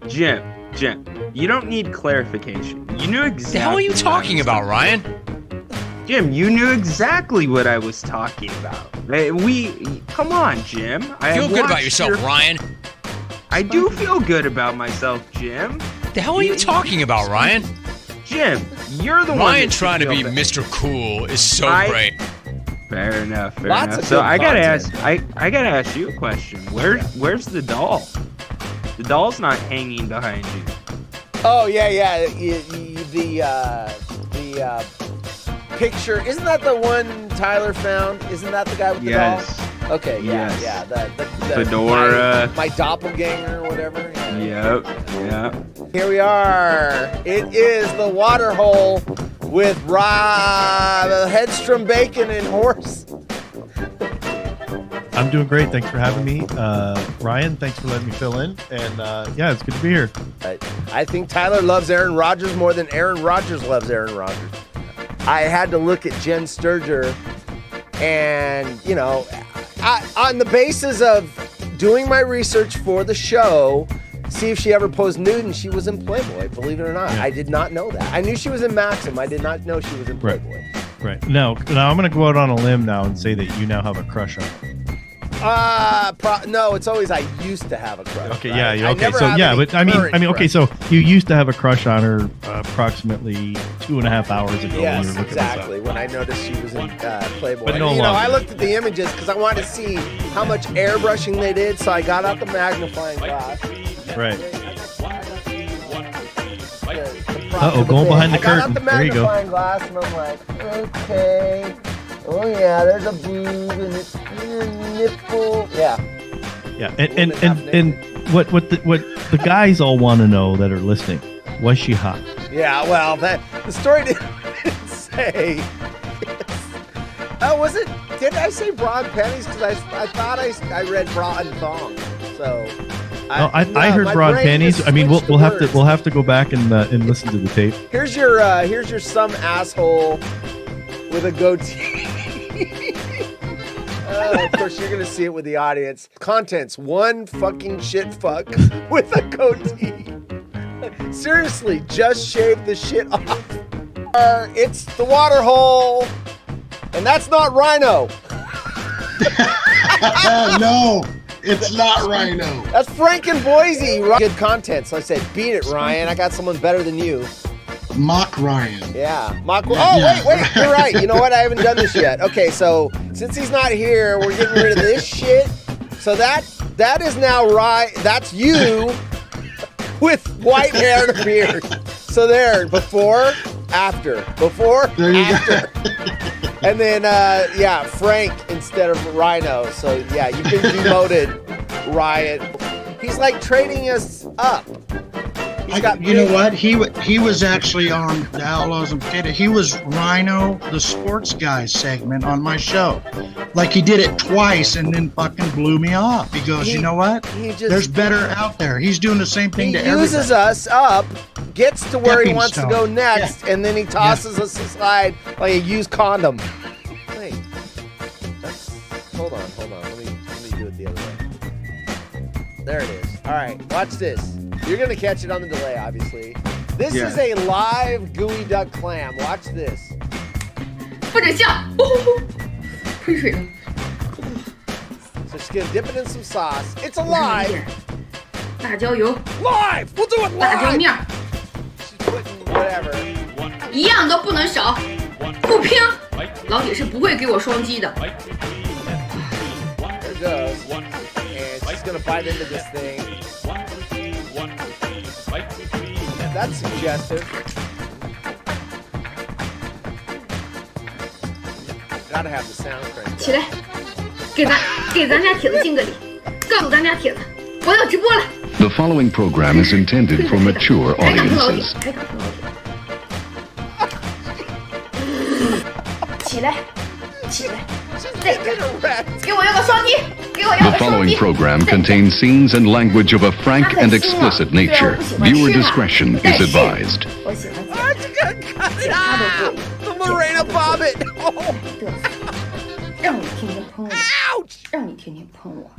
Jim, you don't need clarification. You knew exactly. The hell are you talking about, Ryan? Jim, you knew exactly what I was talking about. Come on, Jim. Feel good about yourself, Ryan. I do feel good about myself, Jim. The hell are you talking about, Ryan? Jim, you're the one. Ryan trying to be Mr. Cool is so great. Fair enough. Lots of so I gotta content. gotta ask you a question. Where's the doll? The doll's not hanging behind you. Oh yeah. The picture, isn't that the one Tyler found? Isn't that the guy with the doll? Okay, yeah. The Fedora. My doppelganger or whatever. Yep. Here we are. It is the Waterhole with Headstrom Bacon and Horse. I'm doing great. Thanks for having me. Ryan, thanks for letting me fill in. And yeah, it's good to be here. I think Tyler loves Aaron Rodgers more than Aaron Rodgers loves Aaron Rodgers. I had to look at Jen Sturger and, on the basis of doing my research for the show, see if she ever posed nude, and she was in Playboy, believe it or not. Yeah. I did not know that. I knew she was in Maxim. I did not know she was in Playboy. Right. Now I'm going to go out on a limb now and say that you now have a crush on her. No, it's always I used to have a crush. Okay, right? yeah, okay. So yeah, but I mean, okay. So you used to have a crush on her approximately 2.5 hours ago. Yes, when you were looking exactly. When I noticed she was in Playboy. But no I looked at the images because I wanted to see how much airbrushing they did. So I got out the magnifying glass. Right. Going behind the curtain. There you go. I got out the magnifying glass and I'm like, okay. Oh yeah, there's a boob and it's a nipple. Yeah. Yeah, and what the guys all want to know that are listening, was she hot? Yeah, well, the story didn't say. Was it? Did I say bra and panties? Because I thought I read bra and thong. So. I heard bra and panties. I mean, we'll have to go back and listen to the tape. Here's your some asshole with a goatee. Of course, you're going to see it with the audience. Contents, one fucking shit fuck with a goatee. Seriously, just shave the shit off. It's the Waterhole, and that's not Rhino. No, it's not Rhino. That's Frank and Boise. Good content. So I said, beat it, Ryan. I got someone better than you. Mock Ryan. Yeah. Wait, you're right. You know what? I haven't done this yet. Okay, so since he's not here, we're getting rid of this shit. So that is now right. That's you with white hair and a beard. So there, before, after. Before, there you after. Go. And then, Frank instead of Rhino. So, yeah, you've been demoted, Ryan. He's like trading us up. You know what? He was actually on the Outlaws and Potato. He was Rhino, the sports guy segment on my show. Like he did it twice and then fucking blew me off. He goes, you know what? There's better out there. He's doing the same thing to everybody. He uses us up, gets to where he wants to go next, and then he tosses us aside like a used condom. Wait, hold on. Let me do it the other way. There it is. All right, watch this. You're going to catch it on the delay, obviously. This is a live gooey duck clam. Watch this. 不准笑，喷水了。 So she's going to dip it in some sauce. It's alive. 辣椒油 Live. We'll do it 辣椒 live. 面 She's putting whatever. 一样都不能少，不拼，老铁是不会给我双击的。 There it goes. And she's going to bite into this thing. That's suggestive. Gotta have the sound crank. 起来，给咱家铁子敬个礼，告诉咱家铁子，我要直播了。 The following program is intended for mature 还敢碰老铁， audiences. 还敢碰老铁。起来，起来，这个，给我要个双击，给我要 The 个双 following 击。 program contains scenes and language of a frank and explicit nature. Viewer discretion is advised. 我喜欢 Cut it out! The Lorena Bobbitt! Oh. 让你天天喷我， Ouch! 让你天天喷我。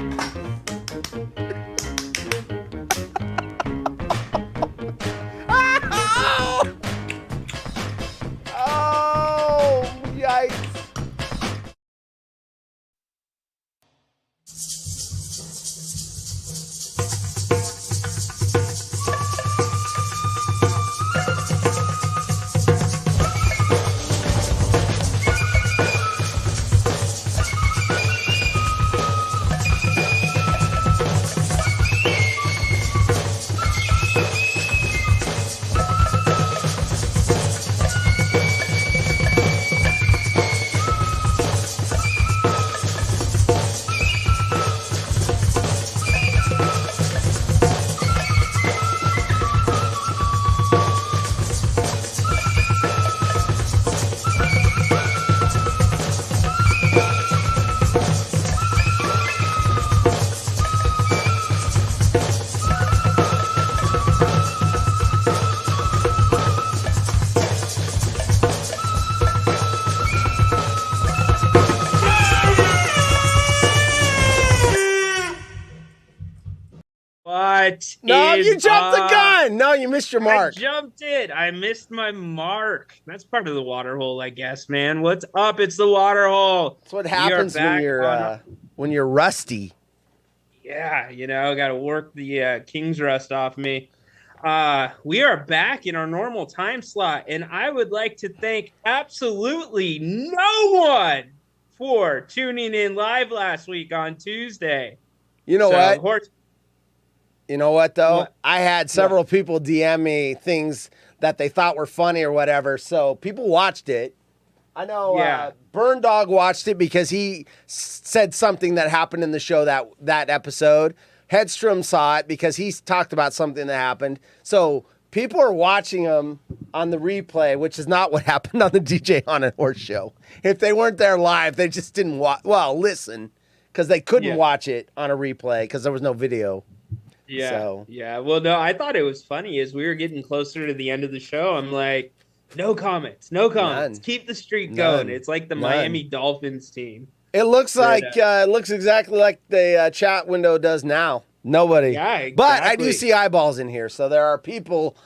No, is you jumped the up? gun. No, you missed your mark. I jumped it. I missed my mark. That's part of the Waterhole, I guess, man. What's up? It's the Waterhole. That's what We are happens back when you're rusty. Yeah, got to work the King's Rust off me. We are back in our normal time slot, and I would like to thank absolutely no one for tuning in live last week on Tuesday. You know what? You know what, though? What? I had several people DM me things that they thought were funny or whatever, so people watched it. I know Burn Dog watched it because he said something that happened in the show that episode. Hedstrom saw it because he talked about something that happened. So people are watching him on the replay, which is not what happened on the DJ Haunted Horse show. If they weren't there live, they just didn't listen, because they couldn't watch it on a replay because there was no video. Yeah. So. Yeah. Well, no, I thought it was funny as we were getting closer to the end of the show. I'm like, no comments. None. Keep the streak going. None. It's like the None. Miami Dolphins team. It looks it looks exactly like the chat window does now. Nobody. Yeah, exactly. But I do see eyeballs in here, so there are people.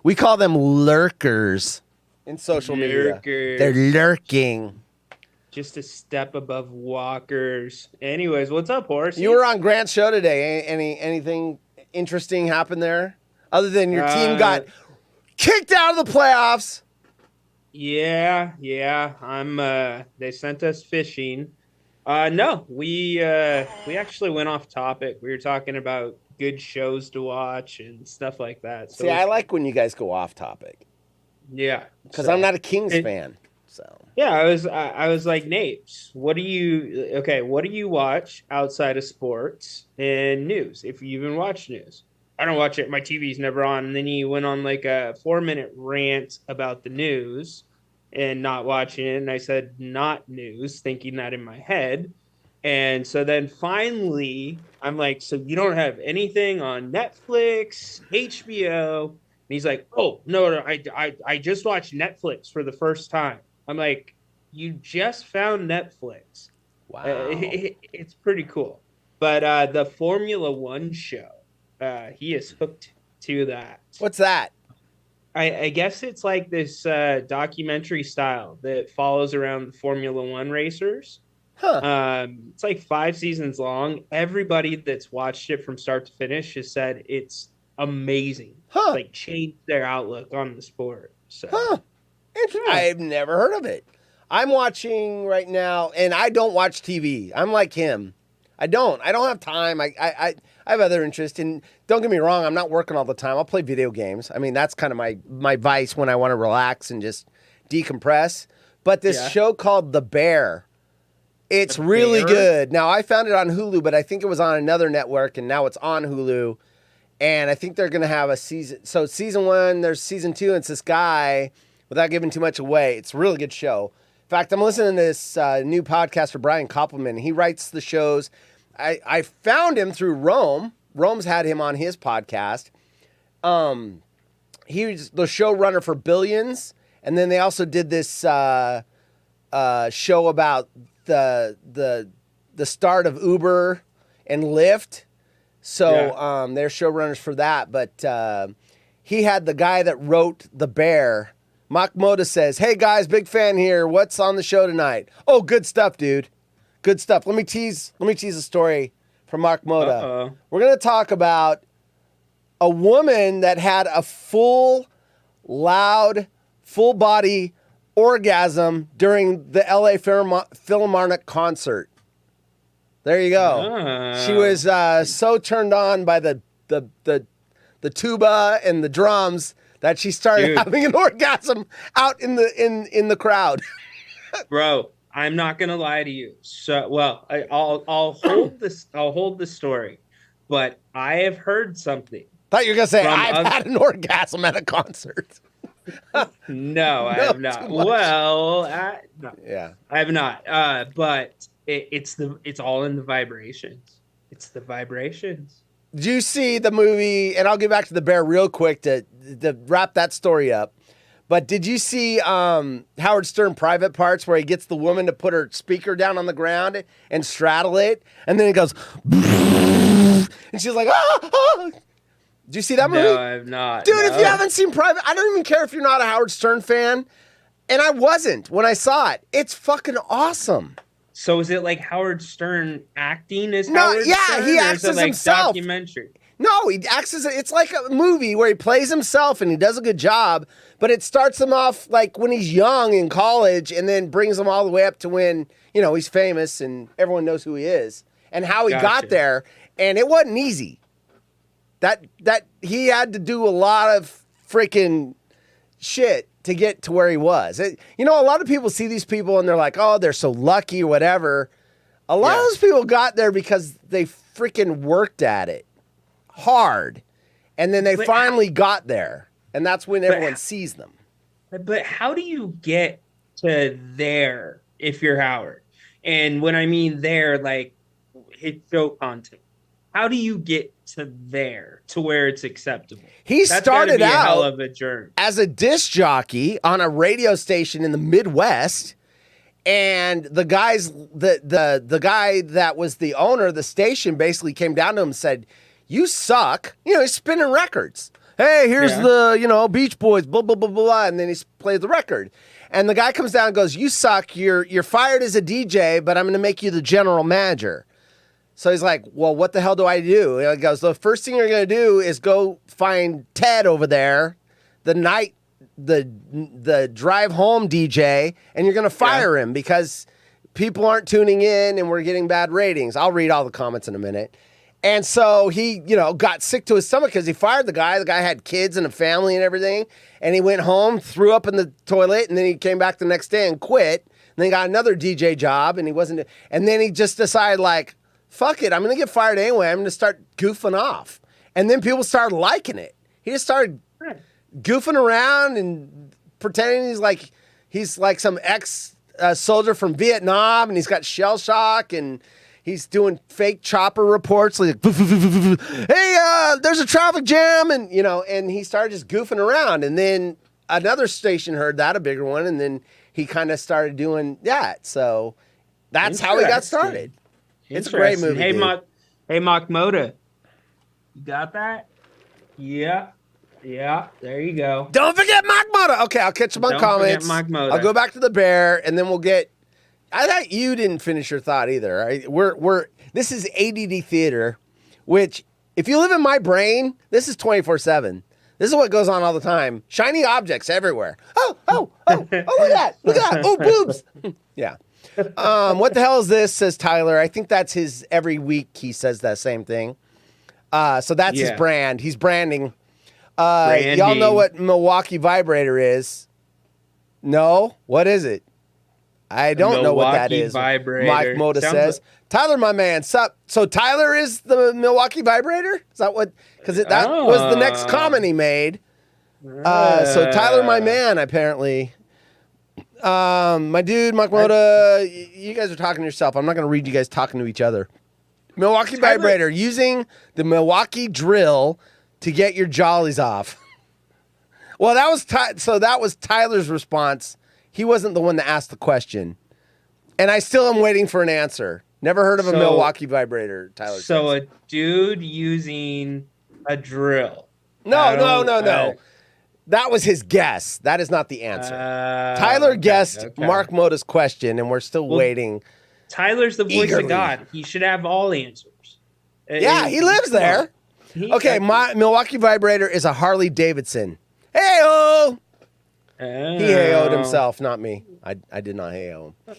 We call them lurkers in social media. They're lurking. Just a step above walkers. Anyways, what's up, Horace? You were on Grant's show today. Anything interesting happened there, other than your team got kicked out of the playoffs? Yeah. They sent us fishing. No, we actually went off topic. We were talking about good shows to watch and stuff like that. So see, I like when you guys go off topic. Yeah, because I'm not a Kings fan. So yeah, I was like, Nate, what do you watch outside of sports and news? If you even watch news. I don't watch it. My TV's never on. And then he went on like a 4-minute rant about the news and not watching it. And I said, not news, thinking that in my head. And so then finally, I'm like, so you don't have anything on Netflix, HBO? And he's like, oh, no, I just watched Netflix for the first time. I'm like, you just found Netflix. Wow. It's pretty cool. But the Formula One show, he is hooked to that. What's that? I guess it's like this documentary style that follows around the Formula One racers. Huh. It's like 5 seasons long. Everybody that's watched it from start to finish has said it's amazing. Huh. Like changed their outlook on the sport. So. Huh. I've never heard of it. I'm watching right now, and I don't watch TV. I'm like him. I don't have time. I have other interests. And don't get me wrong, I'm not working all the time. I'll play video games. I mean, that's kind of my vice when I want to relax and just decompress. But this show called The Bear, it's really good. Now, I found it on Hulu, but I think it was on another network, and now it's on Hulu. And I think they're going to have a season. So season 1, there's season 2, and it's this guy, without giving too much away. It's a really good show. In fact, I'm listening to this new podcast for Brian Koppelman. He writes the shows. I found him through Rome. Rome's had him on his podcast. He was the showrunner for Billions, and then they also did this show about the start of Uber and Lyft. So they're showrunners for that. But he had the guy that wrote The Bear. Mark Moda says, hey guys, big fan here. What's on the show tonight? Oh, good stuff, dude. Good stuff. Let me tease a story from Mark Moda. Uh-oh. We're going to talk about a woman that had a full, loud, full-body orgasm during the LA Philharmonic concert. There you go. She was so turned on by the tuba and the drums that she started having an orgasm out in the crowd. Bro, I'm not gonna lie to you. So, well, I'll hold this. I'll hold the story, but I have heard something. Thought you were gonna say I've had an orgasm at a concert. No, I have not. Well, no. Yeah, I have not. But it's all in the vibrations. It's the vibrations. Did you see the movie? And I'll get back to The Bear real quick to wrap that story up. But did you see Howard Stern Private Parts, where he gets the woman to put her speaker down on the ground and straddle it, and then it goes, and she's like, ah! Did you see that movie? No, I have not. Dude, no. if you haven't seen Private, I don't even care if you're not a Howard Stern fan. And I wasn't when I saw it. It's fucking awesome. So is it like Howard Stern acting as No, Howard yeah, Stern? he or acts is it as like himself. Documentary. No, he acts as it's like a movie where he plays himself and he does a good job, but it starts him off like when he's young in college and then brings him all the way up to when, he's famous and everyone knows who he is and how he got there. And it wasn't easy. That he had to do a lot of freaking shit to get to where he was. A lot of people see these people and they're like, oh, they're so lucky or whatever. A lot of those people got there because they freaking worked at it hard. And then they finally got there. And that's when everyone sees them. But how do you get to there if you're Howard? And when I mean there, like his show content, how do you get to there to where it's acceptable? He started a hell out of a journey as a disc jockey on a radio station in the Midwest. And the guy that was the owner of the station basically came down to him and said, you suck. He's spinning records. Hey, here's the, Beach Boys, blah, blah, blah, blah. And then he played the record. And the guy comes down and goes, you suck. You're fired as a DJ, but I'm going to make you the general manager. So he's like, well, what the hell do I do? He goes, the first thing you're going to do is go find Ted over there, the drive home DJ, and you're going to fire him because people aren't tuning in and we're getting bad ratings. I'll read all the comments in a minute. And so he, got sick to his stomach because he fired the guy. The guy had kids and a family and everything. And he went home, threw up in the toilet, and then he came back the next day and quit. And then he got another DJ job, and and then he just decided, like, fuck it, I'm going to get fired anyway. I'm going to start goofing off. And then people started liking it. He just started goofing around and pretending he's like some ex-soldier from Vietnam, and he's got shell shock, and he's doing fake chopper reports like, hey, there's a traffic jam, and and he started just goofing around. And then another station heard that, a bigger one, and then he kind of started doing that. So that's how he got started. It's a great movie. Hey, dude. Moda, you got that? Yeah, there you go. Don't forget Mark Moda. Okay, I'll catch him on comments. Mark Moda. I'll go back to the bear, and then we'll get. I thought you didn't finish your thought either. Right? This is ADD theater, which if you live in my brain, this is 24/7. This is what goes on all the time. Shiny objects everywhere. Oh, look at that. Look at that. Oh, boobs. Yeah. What the hell is this, says Tyler. I think that's his every week he says that same thing. So that's his brand. He's branding. Y'all know what Milwaukee Vibrator is? No? What is it? I don't know what that is. Vibrator. Mike Moda says. Tyler, my man. Sup? So Tyler is the Milwaukee Vibrator? Is that what? Because that was the next comment he made. So Tyler, my man, apparently. My dude, Mike Moda, you guys are talking to yourself. I'm not going to read you guys talking to each other. Milwaukee Vibrator, using the Milwaukee drill to get your jollies off. Well, that was Tyler's response. He wasn't the one that asked the question. And I still am waiting for an answer. Never heard of a Milwaukee Vibrator, Tyler says. So a dude using a drill. No. That was his guess. That is not the answer. Tyler guessed Mark Moda's question, and we're still waiting. Tyler's the voice of God. He should have all answers. Yeah, he lives there. Okay, my Milwaukee Vibrator is a Harley Davidson. Hey-o! He hey-o'd himself, not me. I did not hey-o him.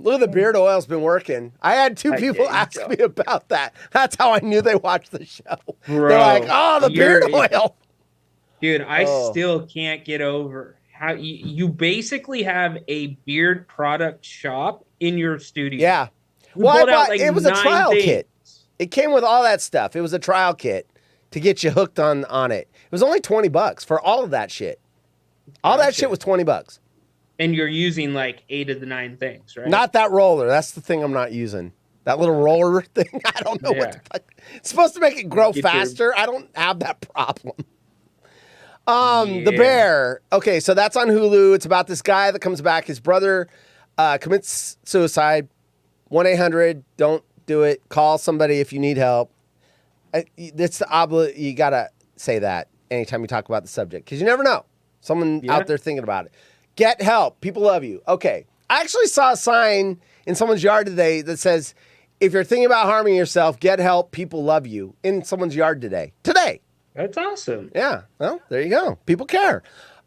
Look at the beard oil's been working. I had two people ask me about that. That's how I knew they watched the show. Bro, they're like, oh, the beard oil. Dude, I still can't get over how you basically have a beard product shop in your studio. Yeah. It was a trial kit. It came with all that stuff. It was a trial kit to get you hooked on it. It was only $20 for all of that shit. All that shit was $20. And you're using like 8 of the 9 things, right? Not that roller. That's the thing I'm not using. That little roller thing. I don't know what the fuck. It's supposed to make it grow faster. I don't have that problem. The Bear. Okay, so that's on Hulu. It's about this guy that comes back. His brother commits suicide. 1-800. Don't do it. Call somebody if you need help. You gotta say that anytime you talk about the subject because you never know. Someone out there thinking about it. Get help. People love you. Okay. I actually saw a sign in someone's yard today that says, if you're thinking about harming yourself, get help. People love you in someone's yard today. That's awesome. Yeah. Well, there you go. People care.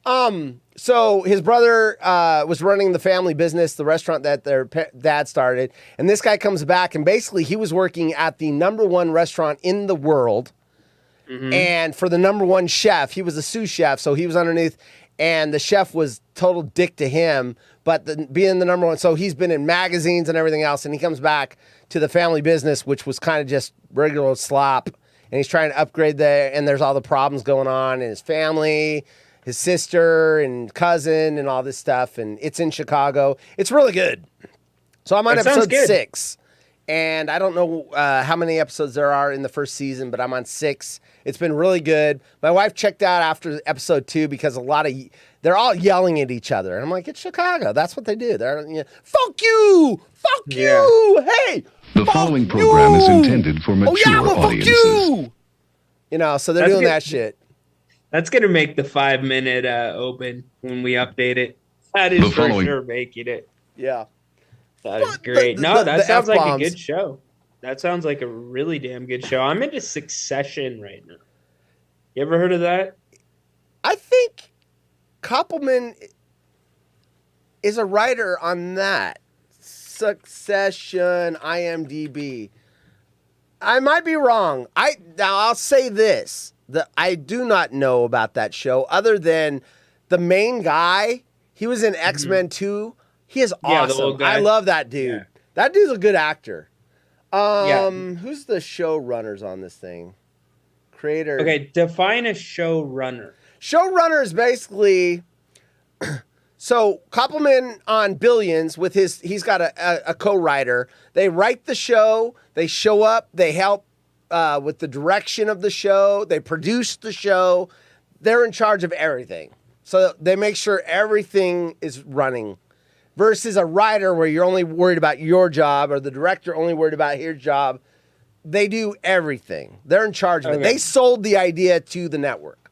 So his brother was running the family business, the restaurant that their dad started. And this guy comes back and basically he was working at the #1 restaurant in the world. Mm-hmm. And for the #1 chef, he was a sous chef. So he was underneath and the chef was total dick to him. But being the #1, so he's been in magazines and everything else. And he comes back to the family business, which was kind of just regular slop. And he's trying to upgrade there, and there's all the problems going on in his family, his sister and cousin and all this stuff. And it's in Chicago. It's really good. So I'm on episode 6. And I don't know how many episodes there are in the first season, but I'm on 6. It's been really good. My wife checked out after episode 2 because they're all yelling at each other. And I'm like, it's Chicago. That's what they do. They're, fuck you! Fuck you! Hey! The following program is intended for mature audiences. Fuck you! So they're doing that shit. That's going to make the 5-minute open when we update it. That is for sure making it. Yeah. That is great. That sounds like a good show. That sounds like a really damn good show. I'm into Succession right now. You ever heard of that? I think Koppelman is a writer on that. Succession, IMDb. I might be wrong. I'll say this. I do not know about that show other than the main guy. He was in X-Men 2. He is awesome. I love that dude. Yeah. That dude's a good actor. Who's the showrunners on this thing? Creator. Okay, define a showrunner. Showrunner is basically so Koppelman on Billions with he's got a co-writer. They write the show, they show up, they help with the direction of the show, they produce the show. They're in charge of everything. So they make sure everything is running. Versus a writer where you're only worried about your job or the director only worried about his job. They do everything. They're in charge of it. They sold the idea to the network.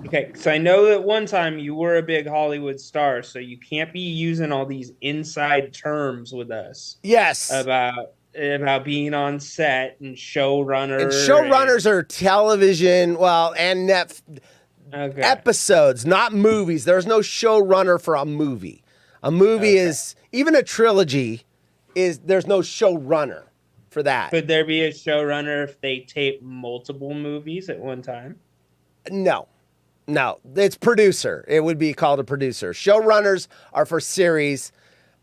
Okay, so I know that one time you were a big Hollywood star, so you can't be using all these inside terms with us. Yes. About being on set and showrunner. And showrunners are television, and episodes, not movies. There's no showrunner for a movie. A movie is, even a trilogy, there's no showrunner for that. Could there be a showrunner if they tape multiple movies at one time? No. It's producer. It would be called a producer. Showrunners are for series,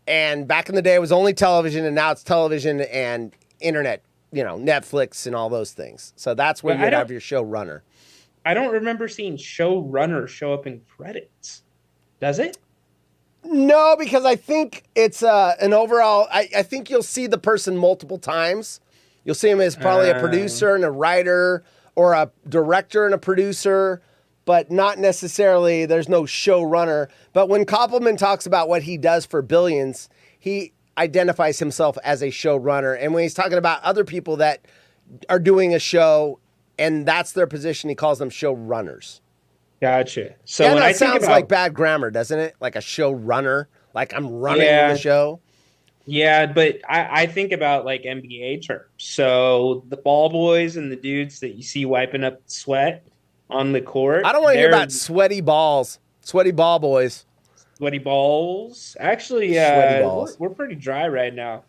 and back in the day it was only television, and now it's television and internet, Netflix and all those things. So that's where you'd have your showrunner. I don't remember seeing showrunner show up in credits. Does it? No, because I think it's an overall. I think you'll see the person multiple times. You'll see him as probably a producer and a writer, or a director and a producer, but not necessarily. There's no showrunner. But when Koppelman talks about what he does for Billions, he identifies himself as a showrunner. And when he's talking about other people that are doing a show and that's their position, he calls them showrunners. Gotcha. So when that sounds like bad grammar, doesn't it? Like a showrunner, like I'm running the show. Yeah, but I think about like NBA terms. So the ball boys and the dudes that you see wiping up sweat on the court. I don't want to hear about sweaty balls, sweaty ball boys. Sweaty balls. Actually, sweaty balls. We're pretty dry right now.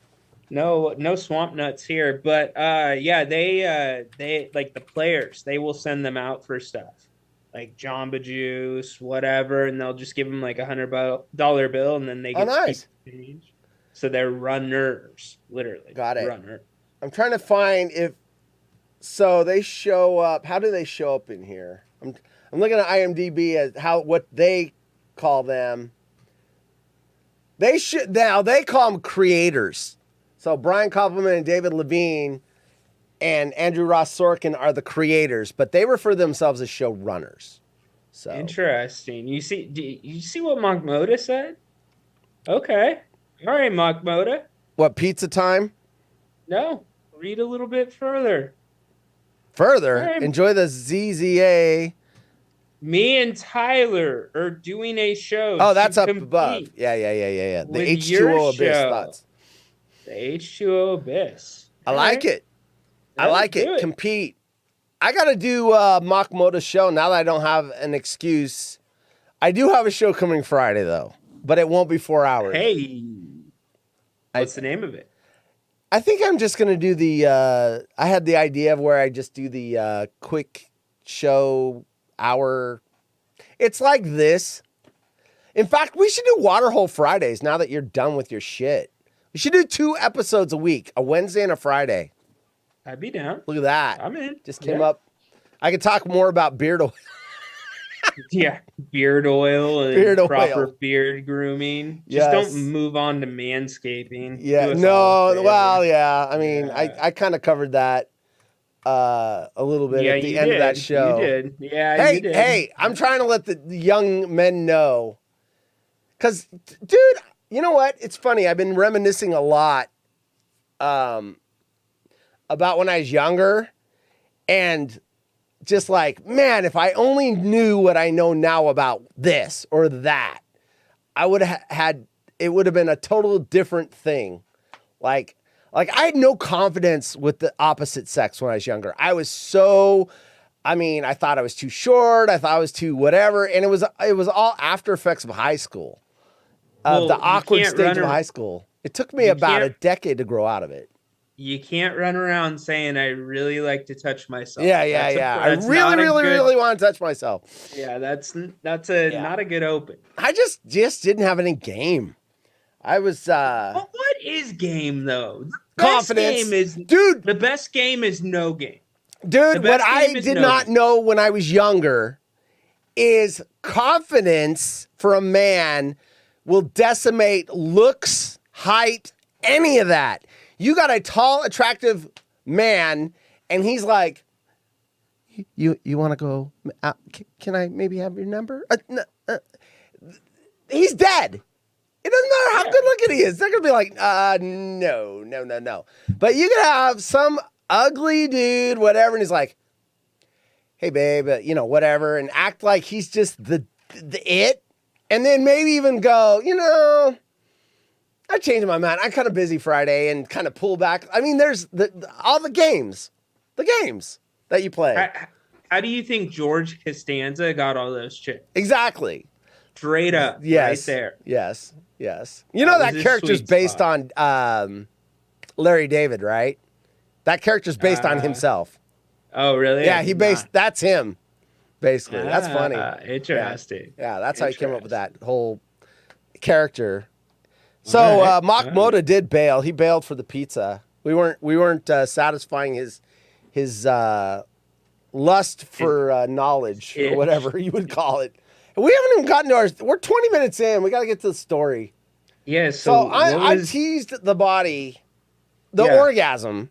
No swamp nuts here, but they like the players. They will send them out for stuff. Like Jamba Juice, whatever, and they'll just give them like $100 bill, and then they get change. So they're runners, literally. Got it. Runner. I'm trying to find so they show up. How do they show up in here? I'm looking at IMDb as what they call them. They call them creators. So Brian Koppelman and David Levine and Andrew Ross Sorkin are the creators, but they refer themselves as showrunners. So interesting. You see what Mark Moda said? Okay. All right, Mark Moda. What, pizza time? No. Read a little bit further. Further, All right. enjoy the ZZA. Me and Tyler are doing a show. Oh, that's to up compete above. Yeah. The with H2O your Abyss show. thoughts. The H2O Abyss. I All like right. it. I like do it. Compete. I got to do Mock Moda's show now that I don't have an excuse. I do have a show coming Friday, though, but it won't be 4 hours. Hey. What's the name of it? I think I'm just going to do the, I had the idea of where I just do the quick show hour. It's like this. In fact, we should do Waterhole Fridays now that you're done with your shit. We should do 2 episodes a week, a Wednesday and a Friday. I'd be down. Look at that. I'm in. Just came up. I could talk more about beard oil. Yeah, beard oil and Beard oil. proper beard grooming. Yes. Just don't move on to manscaping. Yeah, Do us all a no, favor. well, yeah. I mean, Yeah. I kind of covered that a little bit at the you end of that did. show. You did. Yeah, you did. Hey, I'm trying to let the young men know. Because, dude, you know what? It's funny. I've been reminiscing a lot about when I was younger. And just like, man, if I only knew what I know now about this or that, I would have had, it would have been a total different thing. Like I had no confidence with the opposite sex when I was younger. I was so, I thought I was too short. I thought I was too whatever. And it was all after effects of high school, Well, the you awkward can't stage run of ar- high school. It took me you about a can't- decade to grow out of it. You can't run around saying I really like to touch myself. Yeah. I that's really, not a really, good- really want to touch myself. Yeah, that's not a good open. I just didn't have any game. I was But what is game though? The confidence. Best game is Dude, the best game is no game. Dude, The what best I game is did no not game. know when I was younger is confidence for a man will decimate looks, height, any of that. You got a tall, attractive man, and he's like, "You want to go? Can I maybe have your number?" He's dead. It doesn't matter how good looking he is. They're gonna be like, no. But you can have some ugly dude, whatever, and he's like, "Hey, babe, whatever," and act like he's just the it, and then maybe even go, I changed my mind. I'm kind of busy Friday, and kind of pull back. I mean, there's all the games that you play. How do you think George Costanza got all those chicks? Exactly. Straight up, right there. Yes. You know was that his character's sweet based spot. on Larry David, right? That character's based on himself. Oh, really? Yeah, that's him, basically. That's funny. Interesting. Yeah, that's how he came up with that whole character. So Mock Moda did bail. He bailed for the pizza. We weren't satisfying his lust for knowledge or whatever you would call it. And we haven't even gotten to we're 20 minutes in. We got to get to the story. Yeah, So I teased the body, the orgasm.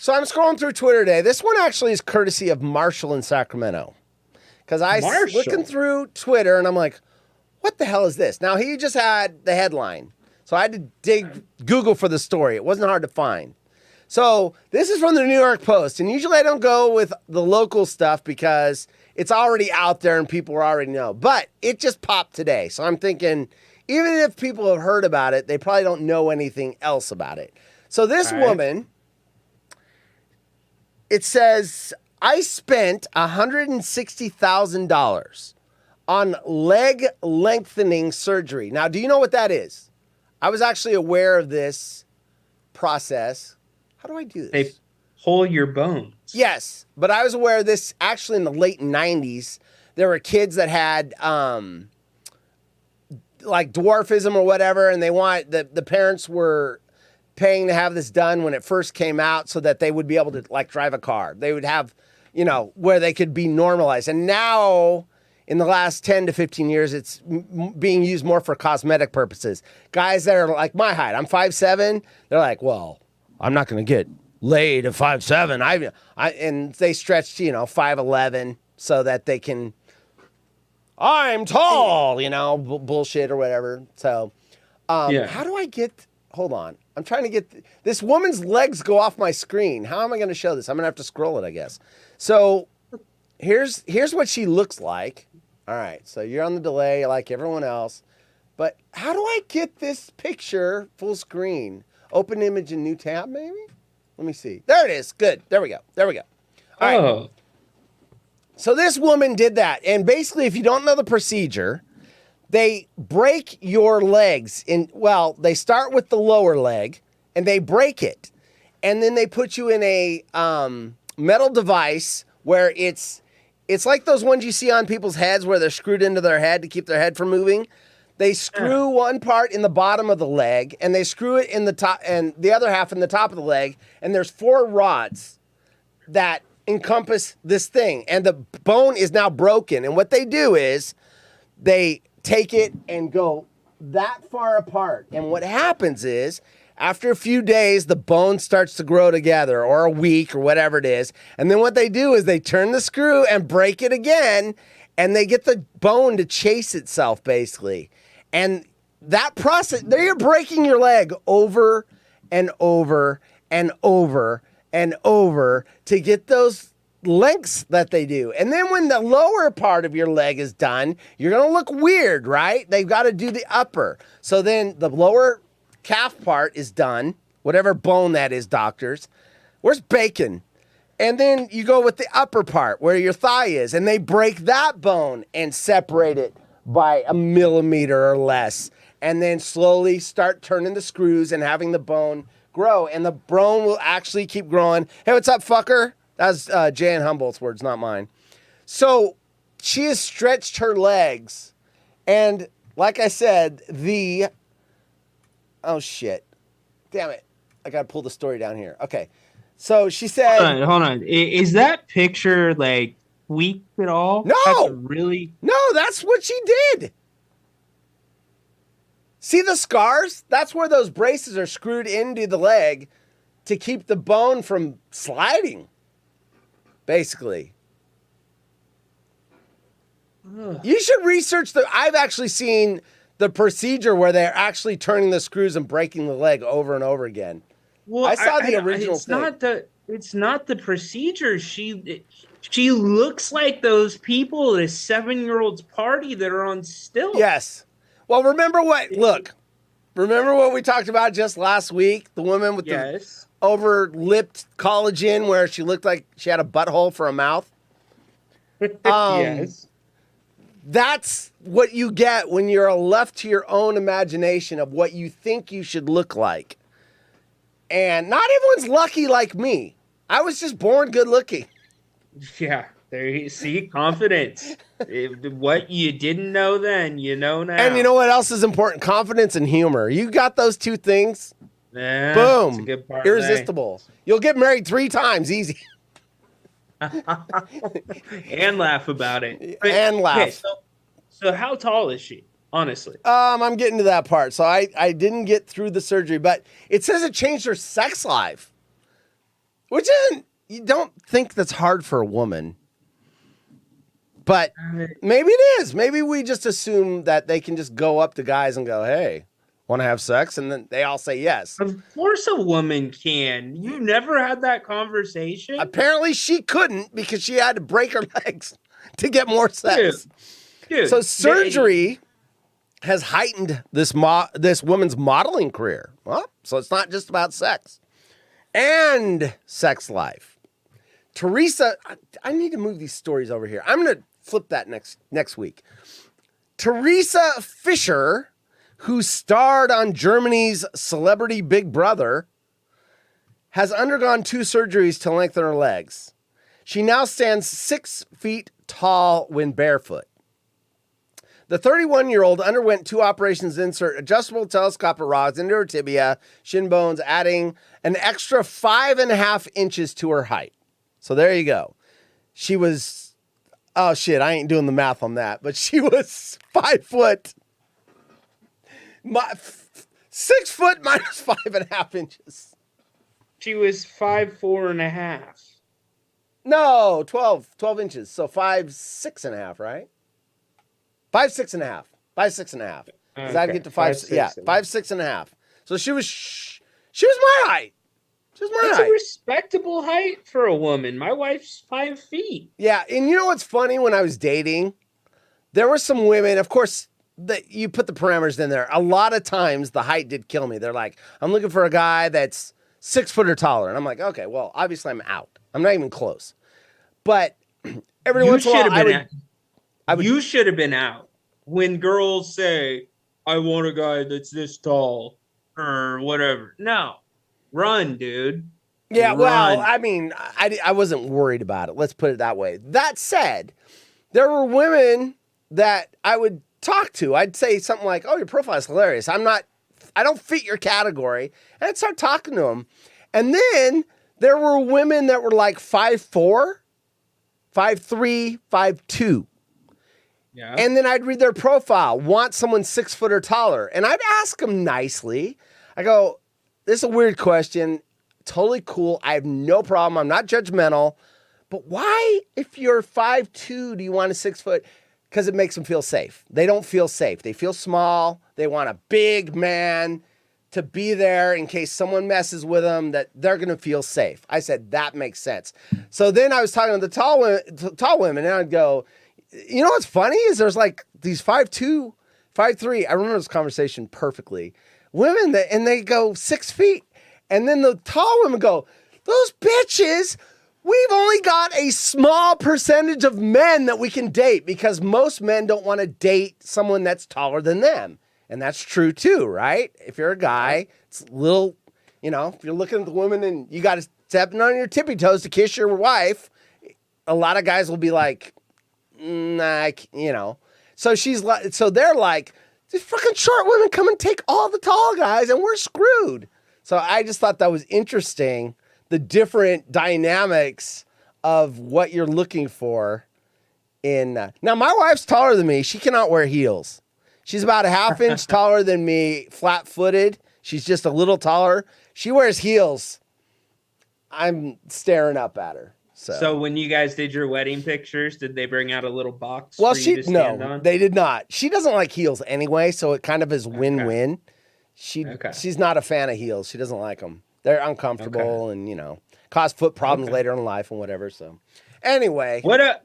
So I'm scrolling through Twitter today. This one actually is courtesy of Marshall in Sacramento. Because I was looking through Twitter and I'm like, what the hell is this? Now, he just had the headline. So I had to Google for the story. It wasn't hard to find. So this is from the New York Post. And usually I don't go with the local stuff because it's already out there and people already know. But it just popped today. So I'm thinking, even if people have heard about it, they probably don't know anything else about it. So this woman, it says, I spent $160,000 on leg lengthening surgery. Now, do you know what that is? I was actually aware of this process. How do I do this? They pull your bones. Yes, but I was aware of this actually in the late 90s. There were kids that had like dwarfism or whatever, and the parents were paying to have this done when it first came out so that they would be able to like drive a car. They would have, where they could be normalized. And now in the last 10 to 15 years, it's being used more for cosmetic purposes. Guys that are like my height, I'm 5'7", they're like, well, I'm not going to get laid at 5'7". And they stretched, 5'11", so that they can, I'm tall, bullshit or whatever. So how do I get, hold on. I'm trying to get this woman's legs go off my screen. How am I going to show this? I'm going to have to scroll it, I guess. So here's what she looks like. All right, so you're on the delay like everyone else. But how do I get this picture full screen? Open image in new tab, maybe? Let me see. There it is. Good. There we go. All right. So this woman did that. And basically, if you don't know the procedure, they break your legs they start with the lower leg and they break it. And then they put you in a metal device where it's like those ones you see on people's heads where they're screwed into their head to keep their head from moving. They screw one part in the bottom of the leg and they screw it in the top and the other half in the top of the leg. And there's 4 rods that encompass this thing. And the bone is now broken. And what they do is they take it and go that far apart. And what happens is after a few days, the bone starts to grow together, or a week or whatever it is. And then what they do is they turn the screw and break it again. And they get the bone to chase itself, basically. And that process, they're breaking your leg over and over and over and over to get those lengths that they do. And then when the lower part of your leg is done, you're going to look weird, right? They've got to do the upper. So then the lower calf part is done, whatever bone that is, doctors. Where's bacon? And then you go with the upper part where your thigh is, and they break that bone and separate it by a millimeter or less. And then slowly start turning the screws and having the bone grow. And the bone will actually keep growing. Hey, what's up, fucker? That's Jan Humboldt's words, not mine. So she has stretched her legs. And like I said, oh, shit. Damn it. I got to pull the story down here. Okay. So she said... Hold on. Is that picture, like, weak at all? No! Really? No, that's what she did. See the scars? That's where those braces are screwed into the leg to keep the bone from sliding, basically. Ugh. You should research I've actually seen the procedure where they're actually turning the screws and breaking the leg over and over again. Well, I saw the original thing. It's not the procedure. She looks like those people at a 7-year-old's party that are on stilts. Yes. Well, remember what we talked about just last week? The woman with the over-lipped collagen where she looked like she had a butthole for a mouth? Yes. That's what you get when you're left to your own imagination of what you think you should look like. And not everyone's lucky like me. I was just born good looking. Yeah, there you see, confidence. What you didn't know then, you know now. And you know what else is important? Confidence and humor. You got those 2 things. Yeah, boom. That's a good part. Irresistible. You'll get married 3 times, easy. And laugh about it. And laugh. Okay, so how tall is she? Honestly. I'm getting to that part. So I didn't get through the surgery, but it says it changed her sex life. Which isn't, you don't think that's hard for a woman. But maybe it is. Maybe we just assume that they can just go up to guys and go, hey, want to have sex? And then they all say yes. Of course a woman can. You never had that conversation? Apparently she couldn't because she had to break her legs to get more sex. Dude, so surgery has heightened this woman's modeling career. Well, so it's not just about sex and sex life. Teresa, I need to move these stories over here. I'm going to flip that next week. Teresa Fisher, who starred on Germany's Celebrity Big Brother, has undergone 2 surgeries to lengthen her legs. She now stands 6 feet tall when barefoot. The 31-year-old underwent 2 operations to insert adjustable telescopic rods into her tibia, shin bones, adding an extra 5.5 inches to her height. So there you go. She was, oh shit, I ain't doing the math on that, but she was 5 foot. 6 foot minus 5.5 inches. She was 5'4.5". No, 12 inches. So 5'6.5", right? 5'6.5". 5'6.5". Does that get to 5? Yeah, 5'6.5". So she was She was my height. That's a respectable height for a woman. My wife's 5 feet. Yeah, and you know what's funny? When I was dating, there were some women, of course, that you put the parameters in there. A lot of times the height did kill me. They're like, I'm looking for a guy that's 6 foot or taller. And I'm like, okay, well, obviously I'm out. I'm not even close. But every once in a while, you should have been out when girls say, I want a guy that's this tall or whatever. No. Run, dude. Yeah, Run. well, I mean, I wasn't worried about it. Let's put it that way. That said, there were women that I would talk to. I'd say something like, oh, your profile's hilarious. I don't fit your category. And I'd start talking to them. And then there were women that were like 5'4", 5'3", 5'2". Yeah. And then I'd read their profile, want someone 6 foot or taller. And I'd ask them nicely. I go, this is a weird question. Totally cool. I have no problem. I'm not judgmental. But why, if you're 5'2", do you want a 6 foot? Because it makes them feel safe. They don't feel safe. They feel small. They want a big man to be there in case someone messes with them, that they're going to feel safe. I said, that makes sense. So then I was talking to the tall women, and I'd go, you know what's funny is there's like these 5'2", 5'3". I remember this conversation perfectly. Women and they go 6 feet. And then the tall women go, those bitches, we've only got a small percentage of men that we can date because most men don't want to date someone that's taller than them. And that's true too, right? If you're a guy, it's a little, if you're looking at the woman and you got to step on your tippy toes to kiss your wife, a lot of guys will be like, nah, So they're like, these fucking short women come and take all the tall guys and we're screwed. So I just thought that was interesting, the different dynamics of what you're looking for in. Now, my wife's taller than me. She cannot wear heels. She's about a half inch taller than me, flat-footed. She's just a little taller. She wears heels. I'm staring up at her. So when you guys did your wedding pictures, did they bring out a little box for you to stand on? They did not. She doesn't like heels anyway, so it kind of is win-win. She's not a fan of heels. She doesn't like them. They're uncomfortable and, cause foot problems later in life and whatever. So anyway. What up,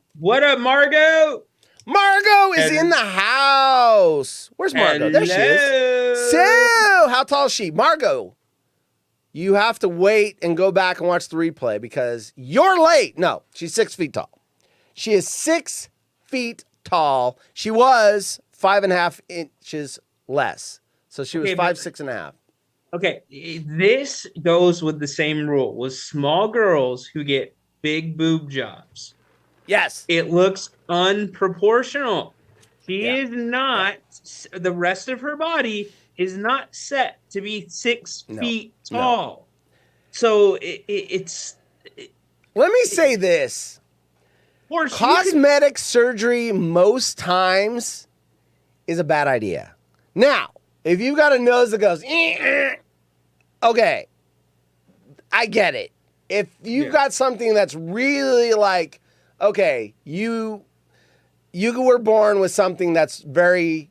Margot? Margot is in the house. Where's Margot? There she is. So, how tall is she? Margot, you have to wait and go back and watch the replay because you're late. No, she's 6 feet tall. She is 6 feet tall. She was 5.5 inches less. So she was 6.5. Okay, this goes with the same rule with small girls who get big boob jobs. Yes. It looks unproportional. She is not, the rest of her body is not set to be 6 feet tall. No. So it's. Let me say this. Cosmetic surgery most times is a bad idea. Now, if you've got a nose that goes, okay, I get it. If you've got something that's really like, okay, you were born with something that's very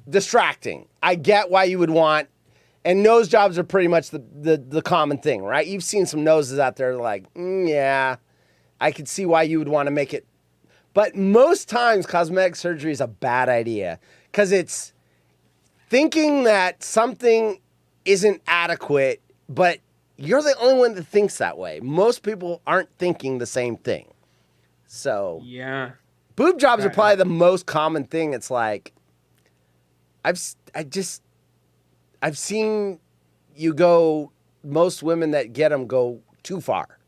distracting. I get why you would want, and nose jobs are pretty much the common thing, right? You've seen some noses out there like, yeah, I could see why you would want to make it. But most times cosmetic surgery is a bad idea because it's thinking that something isn't adequate, but you're the only one that thinks that way. Most people aren't thinking the same thing. So yeah, boob jobs are probably the most common thing. It's like I've seen you go. Most women that get them go too far.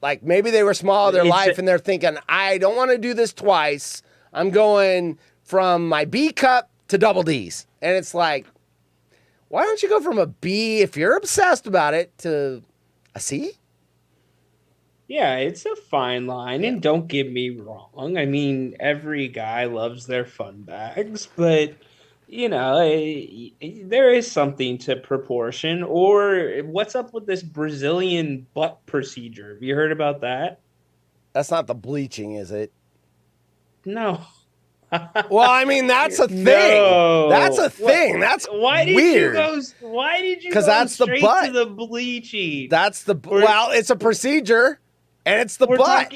Like maybe they were small their life and they're thinking, I don't want to do this twice. I'm going from my B cup to double D's, and it's like, why don't you go from a B if you're obsessed about it to a C? Yeah, it's a fine line, and don't get me wrong. I mean, every guy loves their fun bags, but, there is something to proportion. Or what's up with this Brazilian butt procedure? Have you heard about that? That's not the bleaching, is it? No. Well, I mean, that's a thing. No. That's a thing. That's why did weird. Why did you? 'Cause go that's the straight butt. to the bleaching. That's the well. It's a procedure, and it's the butt.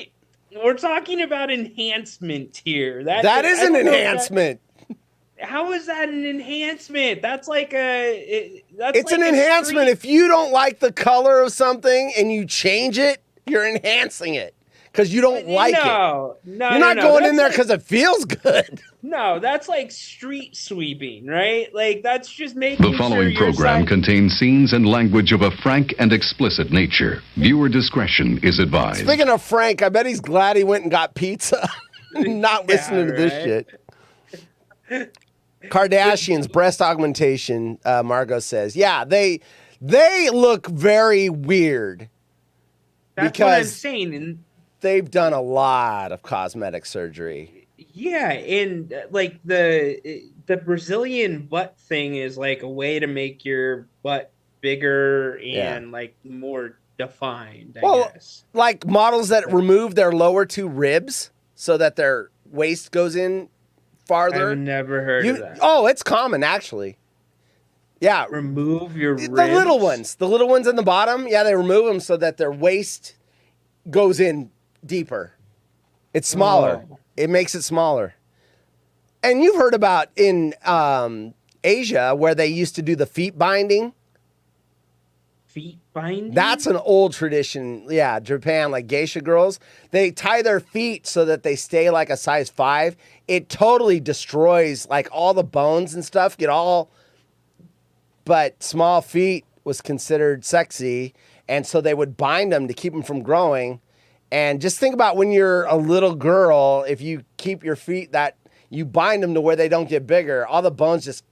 We're talking about enhancement here. That is an enhancement. How is that an enhancement? That's like it's an enhancement. If you don't like the color of something and you change it, you're enhancing it because you don't like it. No, you're not going in there because it feels good. No, that's like street sweeping, right? Like that's just making The following sure program contains scenes and language of a frank and explicit nature. Viewer discretion is advised. Speaking of Frank, I bet he's glad he went and got pizza. Not listening to this shit. Kardashians breast augmentation, Margot says. Yeah, they look very weird. That's what I'm saying. And they've done a lot of cosmetic surgery. Yeah, and like the Brazilian butt thing is like a way to make your butt bigger and like more defined, I guess. Like models that remove their lower two ribs so that their waist goes in farther. I've never heard of that. Oh, it's common actually. Yeah, remove your ribs. The little ones in the bottom. Yeah, they remove them so that their waist goes in deeper. It's smaller. Oh. It makes it smaller. And you've heard about in Asia where they used to do the feet binding. Feet binding? That's an old tradition. Yeah, Japan, like geisha girls. They tie their feet so that they stay like a size 5. It totally destroys like all the bones and stuff get all... But small feet was considered sexy, and so they would bind them to keep them from growing. And just think about when you're a little girl, if you keep your feet that you bind them to where they don't get bigger, all the bones just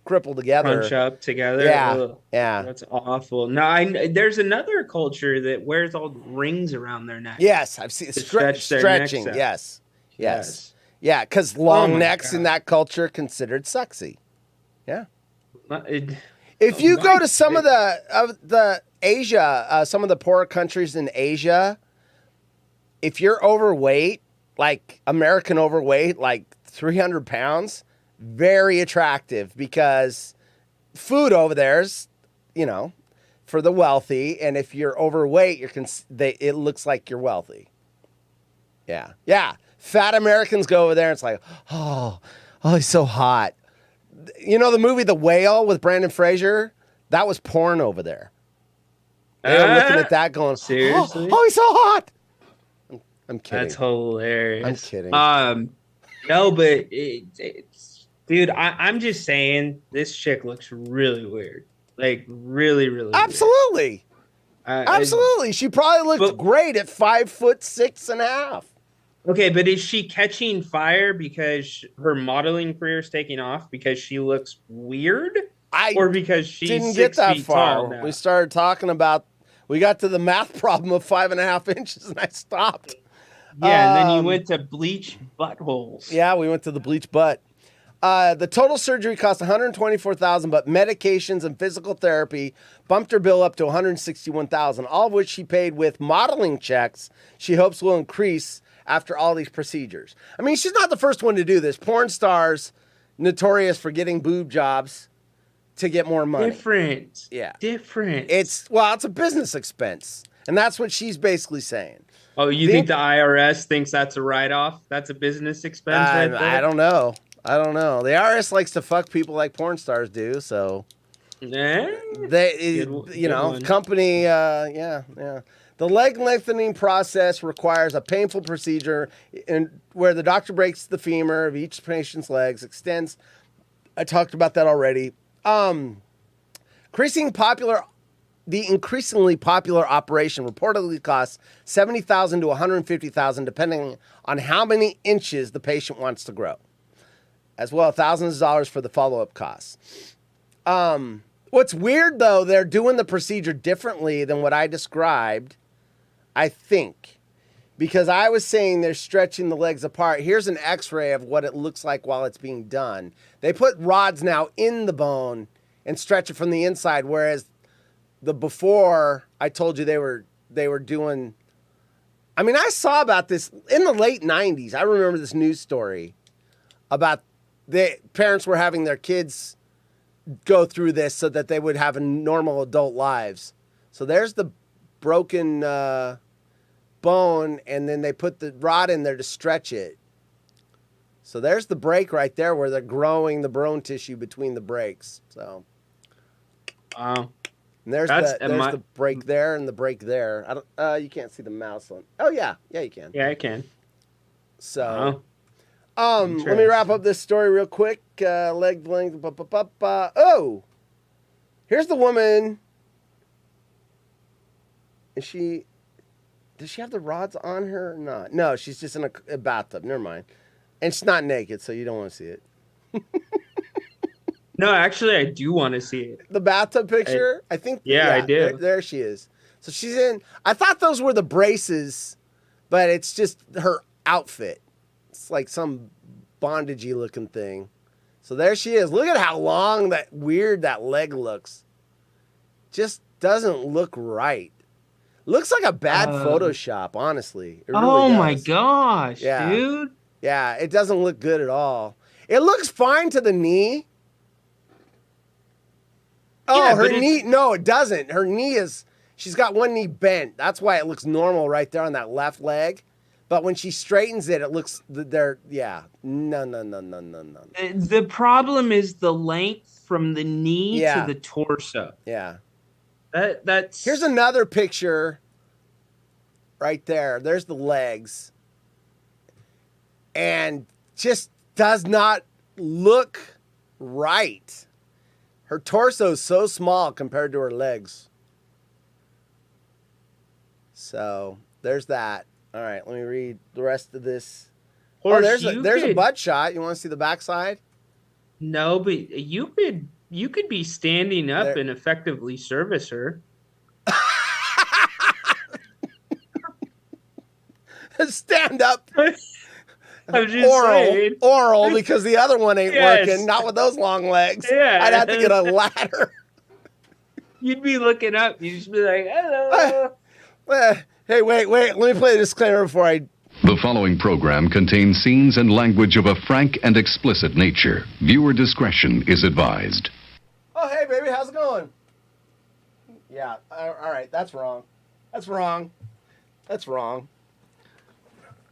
cripple together. Punch up together. Yeah, Ugh. Yeah. That's awful. No, there's another culture that wears all rings around their neck. Yes, I've seen stretching. Yes. Yeah, because long necks in that culture considered sexy. Yeah. If you go to some of the Asia, some of the poorer countries in Asia, if you're overweight, like American overweight, like 300 pounds, very attractive because food over there's, for the wealthy. And if you're overweight, it looks like you're wealthy. Yeah. Yeah. Fat Americans go over there and it's like, oh, he's so hot. You know the movie The Whale with Brandon Fraser? That was porn over there. They were looking at that going, seriously? Oh, he's so hot. I'm kidding. That's hilarious. I'm kidding. No, but dude, I'm just saying this chick looks really weird. Like really, really Absolutely. Weird. Absolutely. She probably looked great at 5'6.5". Okay, but is she catching fire because her modeling career is taking off because she looks weird, or because she's didn't 6 get that feet far? tall now? We started talking about. We got to the math problem of 5.5 inches, and I stopped. Yeah, and then you went to bleach buttholes. Yeah, we went to the bleach butt. The total surgery cost $124,000, but medications and physical therapy bumped her bill up to $161,000. All of which she paid with modeling checks. She hopes will increase after all these procedures. I mean, she's not the first one to do this. Porn stars, notorious for getting boob jobs to get more money. Different. Yeah. Different. It's a business expense. And that's what she's basically saying. Oh, you think the IRS thinks that's a write-off? That's a business expense right there? I don't know. The IRS likes to fuck people like porn stars do, so... company, yeah. The leg lengthening process requires a painful procedure where the doctor breaks the femur of each patient's legs, extends. I talked about that already. The increasingly popular operation reportedly costs $70,000 to $150,000, depending on how many inches the patient wants to grow, as well as thousands of dollars for the follow-up costs. What's weird, though, they're doing the procedure differently than what I described, I think, because I was saying they're stretching the legs apart. Here's an x-ray of what it looks like while it's being done. They put rods now in the bone and stretch it from the inside, whereas the before, I told you they were doing... I mean, I saw about this in the late 90s. I remember this news story about the parents were having their kids go through this so that they would have a normal adult lives. So there's the broken bone, and then they put the rod in there to stretch it. So there's the break right there where they're growing the bone tissue between the breaks. So, Wow. and there's the break there and the break there. I don't. You can't see the mouse on. Oh yeah, you can. Yeah, I can. So, let me wrap up this story real quick. Leg length. Oh, here's the woman. Does she have the rods on her or not? No, she's just in a bathtub. Never mind. And she's not naked, so you don't want to see it. No, actually, I do want to see it. The bathtub picture? I think. Yeah, I do. There she is. So she's in. I thought those were the braces, but it's just her outfit. It's like some bondagey looking thing. So there she is. Look at how long that leg looks. Just doesn't look right. Looks like a bad Photoshop, honestly. It really does. My gosh, dude. Yeah, it doesn't look good at all. It looks fine to the knee. Oh, Yeah, her knee. No, it doesn't. Her knee is, she's got one knee bent. That's why it looks normal right there on that left leg. But when she straightens it, it looks, No. The problem is the length from the knee to the torso. Yeah. That's. Here's another picture right there. There's the legs. And just does not look right. Her torso is so small compared to her legs. So there's that. All right, let me read the rest of this. Horse, there's a butt shot. You want to see the backside? No, but you could be standing up and effectively service her. Stand up. I'm just saying. Oral, because the other one ain't working. Not with those long legs. Yeah. I'd have to get a ladder. You'd be looking up. You'd just be like, hello. Hey, wait. Let me play a disclaimer before I... The following program contains scenes and language of a frank and explicit nature. Viewer discretion is advised. Oh, hey, baby, how's it going? Yeah, all right, that's wrong. That's wrong.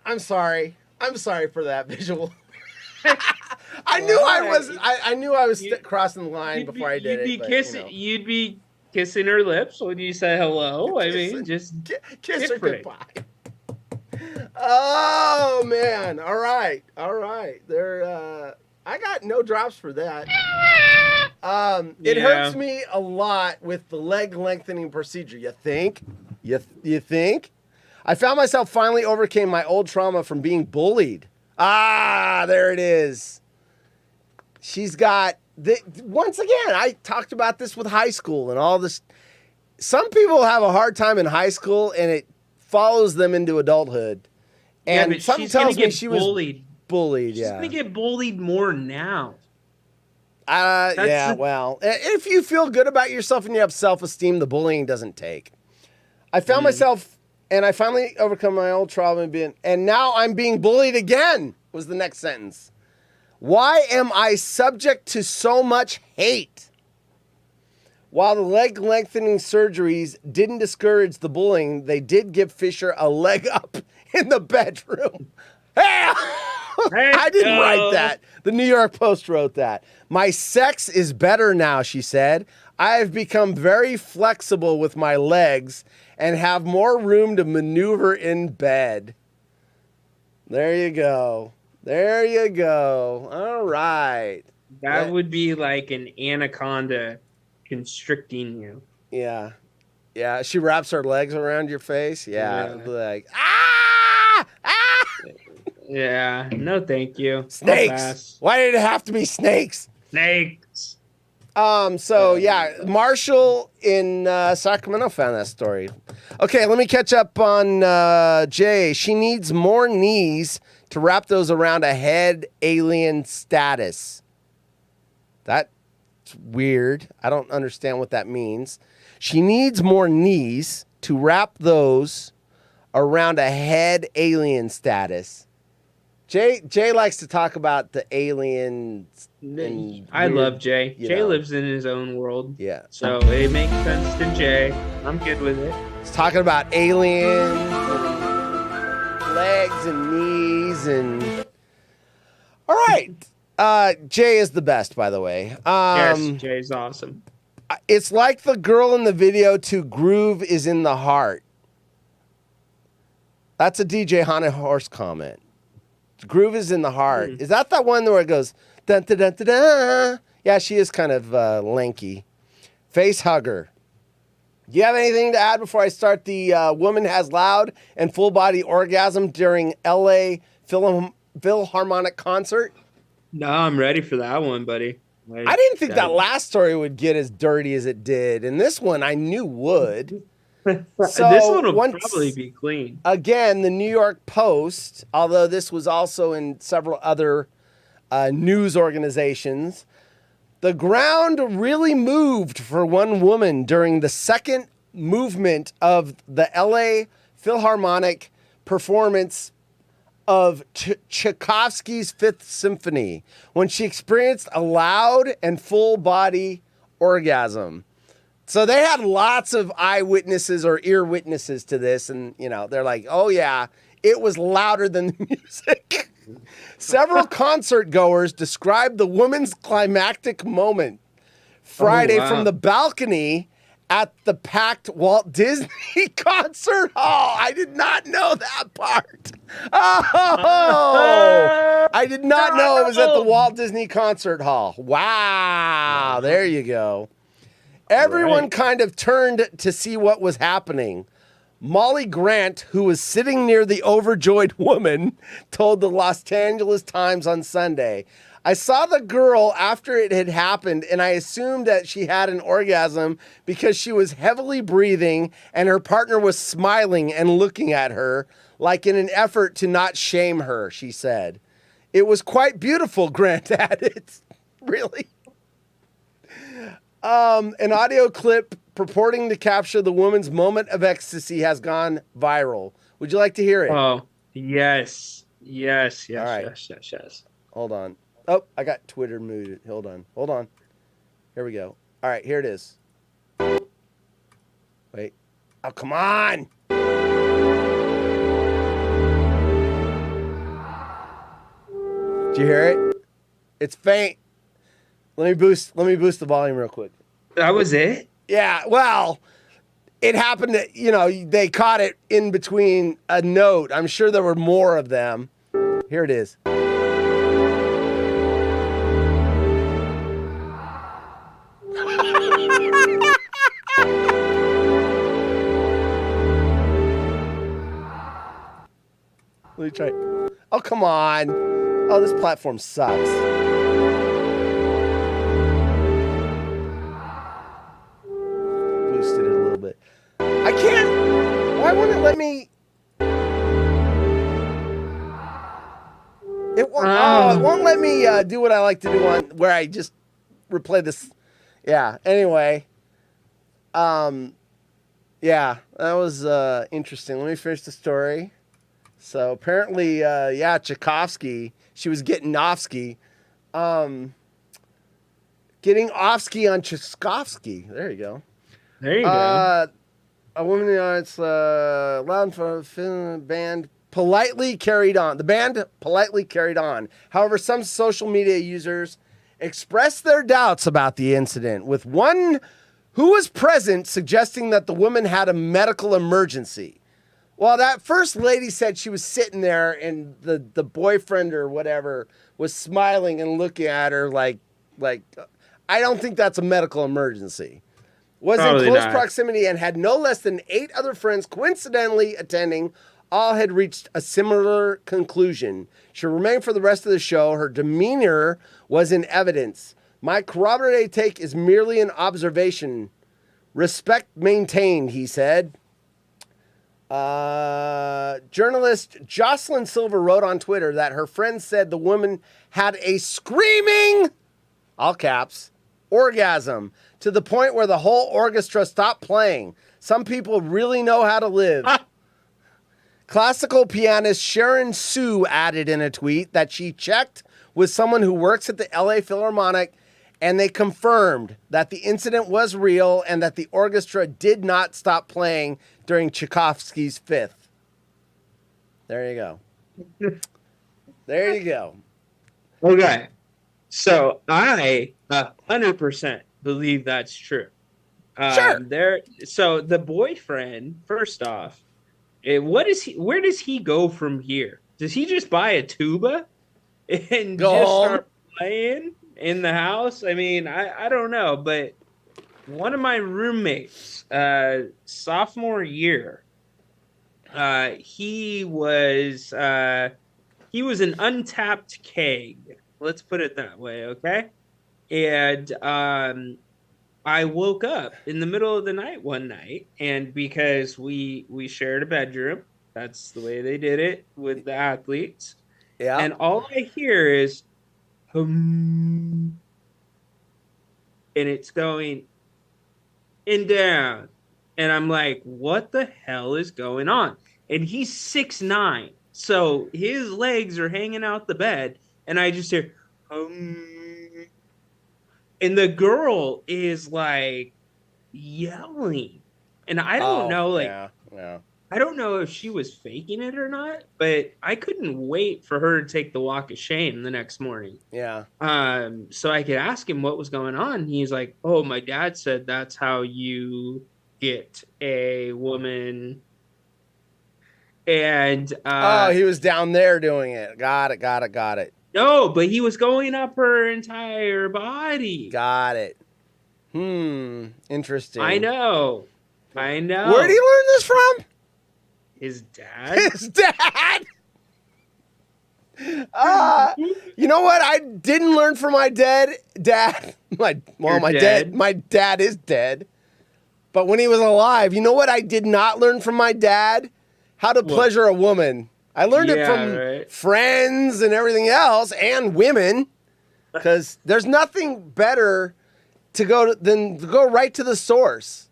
I'm sorry for that visual. I knew I was crossing the line before I did it. You'd be kissing her lips when you say hello. I mean, just kiss her goodbye. Oh man! All right. There, I got no drops for that. It hurts me a lot with the leg lengthening procedure. You think? You think? I found myself finally overcame my old trauma from being bullied. Ah, there it is. She's got, once again, I talked about this with high school and all this. Some people have a hard time in high school and it follows them into adulthood. And something tells me she was bullied. She's going to get bullied more now. Well, if you feel good about yourself and you have self-esteem, the bullying doesn't take. I found myself, and I finally overcome my old trauma and now I'm being bullied again, was the next sentence. Why am I subject to so much hate? While the leg lengthening surgeries didn't discourage the bullying, they did give Fisher a leg up in the bedroom. Hey! I didn't write that. The New York Post wrote that. My sex is better now, she said. I have become very flexible with my legs and have more room to maneuver in bed. There you go. All right. That would be like an anaconda constricting you. Yeah. She wraps her legs around your face. Yeah. Like, Yeah. No, thank you. Snakes. Why did it have to be snakes? Snakes. So yeah, Marshall in Sacramento found that story. Okay, let me catch up on Jay. She needs more knees to wrap those around a head alien status. That's weird. I don't understand what that means. She needs more knees to wrap those around a head alien status. Jay likes to talk about the aliens. I love Jay. Jay know. lives in his own world. Yeah. So it makes sense to Jay. I'm good with it. He's talking about aliens, and legs and knees, and all right. Jay is the best, by the way. Yes, Jay's awesome. It's like the girl in the video to Groove is in the Heart. That's a DJ Haunted Horse comment. Groove is in the Heart. Is that one where it goes dun dun dun dun dun? Yeah, she is kind of lanky. Face hugger. Do you have anything to add before I start the woman has loud and full body orgasm during LA Philharmonic concert? No, I'm ready for that one, buddy. I didn't think that last story would get as dirty as it did, and this one I knew would. So this one will probably be clean. Again, the New York Post, although this was also in several other news organizations, the ground really moved for one woman during the second movement of the LA Philharmonic performance of Tchaikovsky's Fifth Symphony when she experienced a loud and full body orgasm. So they had lots of eyewitnesses or ear witnesses to this, and they're like, "Oh yeah, it was louder than the music." Several concert goers described the woman's climactic moment Friday from the balcony at the packed Walt Disney Concert Hall. I did not know that part. Oh, I did not know it was at the Walt Disney Concert Hall. Wow, there you go. Everyone kind of turned to see what was happening. Molly Grant, who was sitting near the overjoyed woman, told the Los Angeles Times on Sunday, "I saw the girl after it had happened, and I assumed that she had an orgasm because she was heavily breathing and her partner was smiling and looking at her, like in an effort to not shame her," she said. "It was quite beautiful," Grant added. Really? An audio clip purporting to capture the woman's moment of ecstasy has gone viral. Would you like to hear it? Oh, yes. Yes. All right. Yes. Hold on. Oh, I got Twitter muted. Hold on. Here we go. All right, here it is. Wait. Oh, come on. Did you hear it? It's faint. Let me boost the volume real quick. That was it? Yeah, well, it happened that, they caught it in between a note. I'm sure there were more of them. Here it is. Let me try. Oh, come on. Oh, this platform sucks. Boosted it a little bit. I can't. Why won't it let me? It won't let me do what I like to do on where I just replay this. Yeah. Anyway. Yeah, that was interesting. Let me finish the story. So apparently, Tchaikovsky, she was getting offski. Getting offski on Tchaikovsky. There you go. There you go. A woman in the audience, loud for band politely carried on. The band politely carried on. However, some social media users expressed their doubts about the incident, with one who was present suggesting that the woman had a medical emergency. Well, that first lady said she was sitting there and the boyfriend or whatever was smiling and looking at her like I don't think that's a medical emergency. Was Probably in close not. proximity and had no less than 8 other friends coincidentally attending. All had reached a similar conclusion. She remained for the rest of the show. Her demeanor was in evidence. My corroborated take is merely an observation. Respect maintained, he said. Journalist Jocelyn Silver wrote on Twitter that her friend said the woman had a screaming, all caps, orgasm to the point where the whole orchestra stopped playing. Some people really know how to live. Classical pianist Sharon Sue added in a tweet that she checked with someone who works at the LA Philharmonic, and they confirmed that the incident was real and that the orchestra did not stop playing during Tchaikovsky's Fifth. There you go. There you go. Okay. So I 100% believe that's true. Sure. So the boyfriend, first off, where does he go from here? Does he just buy a tuba and Go just home? start playing in the house? I mean, I don't know, but one of my roommates, sophomore year, he was an untapped keg. Let's put it that way, okay? And I woke up in the middle of the night one night, and because we shared a bedroom, that's the way they did it with the athletes. Yeah. And all I hear is hum, and it's going and down. And I'm like, what the hell is going on? And he's 6'9", so his legs are hanging out the bed, and I just hear and the girl is like yelling, and I don't know, like, yeah. I don't know if she was faking it or not, but I couldn't wait for her to take the walk of shame the next morning. Yeah. So I could ask him what was going on. He's like, "Oh, my dad said that's how you get a woman." And he was down there doing it. Got it. No, but he was going up her entire body. Got it. Interesting. I know. Where did he learn this from? His dad. His dad. You know what? I didn't learn from my dad. My dad is dead. But when he was alive, you know what I did not learn from my dad? How to pleasure a woman. I learned it from friends and everything else, and women, because there's nothing better than to go right to the source.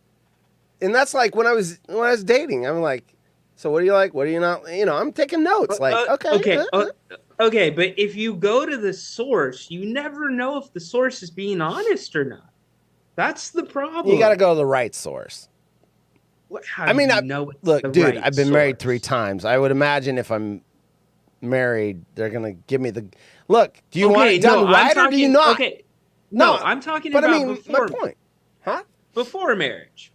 And that's like when I was dating. I'm like, so what do you like? What do you not? I'm taking notes. Okay, but if you go to the source, you never know if the source is being honest or not. That's the problem. You got to go to the right source. I've been married 3 times. I would imagine if I'm married, they're gonna give me the look. Do you want it done right or do you not? Okay, no, I'm talking about before. My point, huh? Before marriage.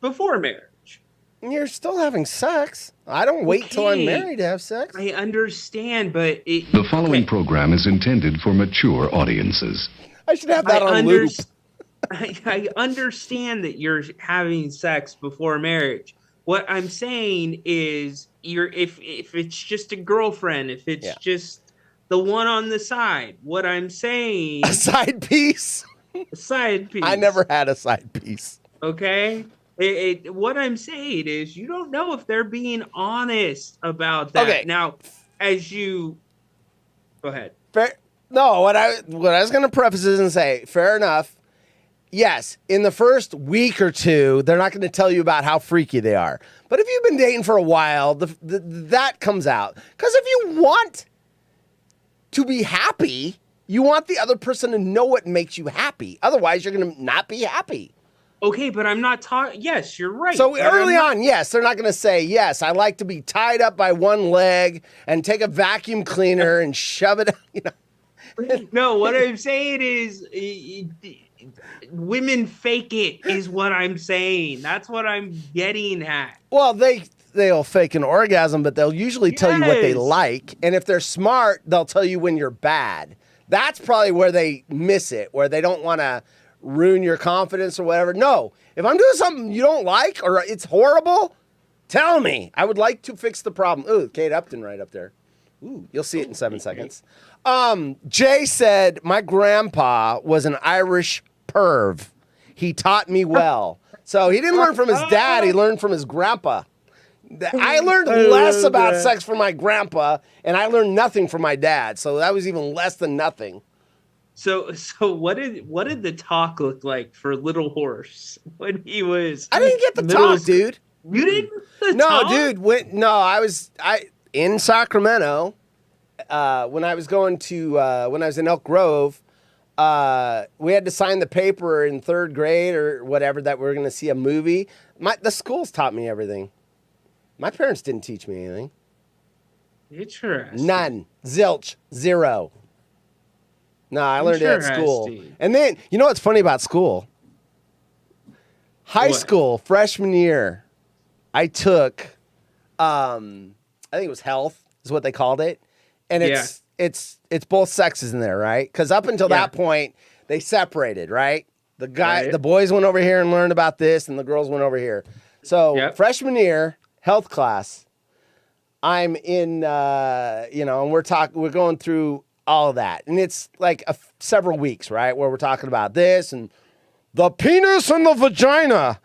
You're still having sex. I don't wait till I'm married to have sex. I understand, but the following program is intended for mature audiences. I should have that on loop. I understand that you're having sex before marriage. What I'm saying is, if it's just a girlfriend, if it's just the one on the side, what I'm saying, a side piece. A side piece. I never had a side piece. Okay. What I'm saying is, you don't know if they're being honest about that. Okay. Now, go ahead. What I was going to preface is and say, fair enough. Yes, in the first week or two, they're not going to tell you about how freaky they are. But if you've been dating for a while, that comes out. Because if you want to be happy, you want the other person to know what makes you happy. Otherwise, you're going to not be happy. Okay, but I'm not talking. Yes, you're right. So early on, yes, they're not going to say, yes, I like to be tied up by one leg and take a vacuum cleaner and shove it. No, what I'm saying is, women fake it, is what I'm saying. That's what I'm getting at. Well, they'll fake an orgasm, but they'll usually tell you what they like. And if they're smart, they'll tell you when you're bad. That's probably where they miss it, where they don't want to ruin your confidence or whatever. No, if I'm doing something you don't like or it's horrible, tell me. I would like to fix the problem. Ooh, Kate Upton right up there. Ooh, you'll see it in 7 seconds. Jay said, my grandpa was an Irish perv. He taught me well. So he didn't learn from his dad. He learned from his grandpa. I learned less about sex from my grandpa, and I learned nothing from my dad. So that was even less than nothing. So what did the talk look like for Little Horse when he was? I didn't get the talk, dude. You didn't? No, dude. in Sacramento, when I was in Elk Grove, we had to sign the paper in 3rd grade or whatever that we were going to see a movie. The schools taught me everything. My parents didn't teach me anything. Interesting. None. Zilch. Zero. No, I learned it at school. And then, you know what's funny about school? High school, freshman year, I took, I think it was health is what they called it. And it's both sexes in there, right? Because up until that point, they separated, right? The boys went over here and learned about this, and the girls went over here. So freshman year, health class, I'm in, and we're going through all of that. And it's like several weeks, right? Where we're talking about this and the penis and the vagina.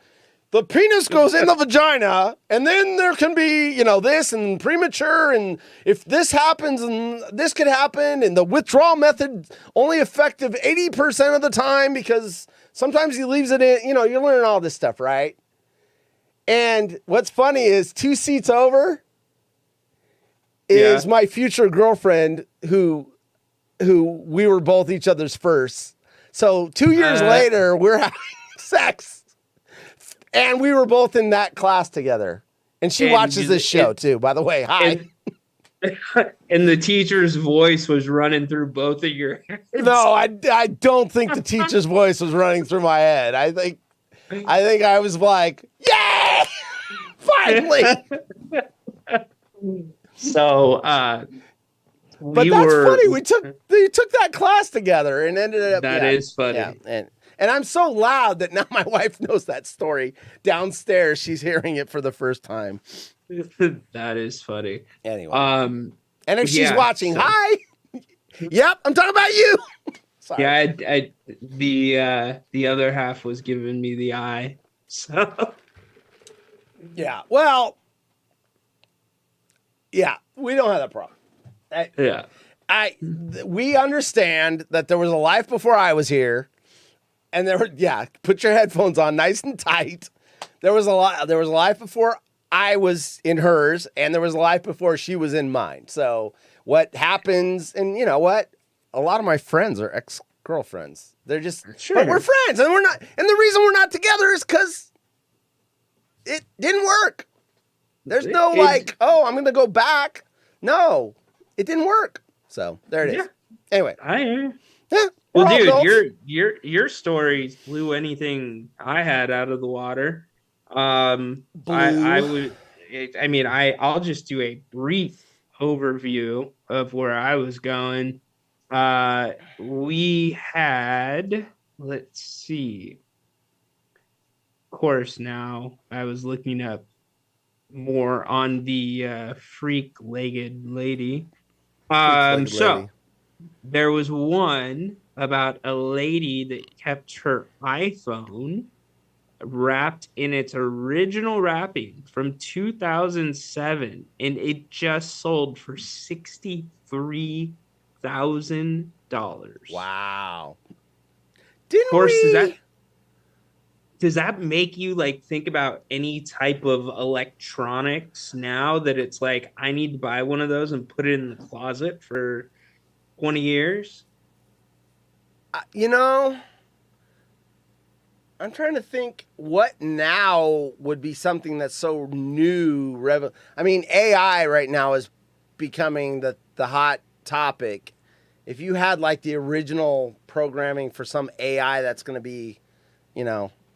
The penis goes in the vagina, and then there can be, this and premature, and if this happens, and this could happen, and the withdrawal method only effective 80% of the time because sometimes he leaves it in, you're learning all this stuff, right? And what's funny is 2 seats over is my future girlfriend who we were both each other's first. So 2 years later, we're having sex. And we were both in that class together. And she watches this show too, by the way. Hi. And the teacher's voice was running through both of your heads. No, I don't think the teacher's voice was running through my head. I think I was like, yay! Finally. So but that's funny. We took that class together and ended up. That is funny. Yeah, and I'm so loud that now my wife knows that story downstairs. She's hearing it for the first time. That is funny. Anyway, and if she's watching, hi. Yep, I'm talking about you. Sorry. Yeah, the other half was giving me the eye. So yeah, well, yeah, we don't have that problem. We understand that there was a life before I was here, and put your headphones on nice and tight. There was a life before I was in hers, and there was a life before she was in mine. So what happens, and you know what? A lot of my friends are ex-girlfriends. They're just, but we're friends, and we're not. And the reason we're not together is because it didn't work. There's no I'm going to go back. No, it didn't work. So there it is. Anyway, well, dude, your stories blew anything I had out of the water. I'll just do a brief overview of where I was going. We had, let's see. Of course, now I was looking up more on the freak-legged lady. So there was one about a lady that kept her iPhone wrapped in its original wrapping from 2007, and it just sold for $63,000. Wow! Does that make you like think about any type of electronics now that it's like I need to buy one of those and put it in the closet for 20 years? I'm trying to think what now would be something that's so new. AI right now is becoming the hot topic. If you had like the original programming for some AI that's going to be,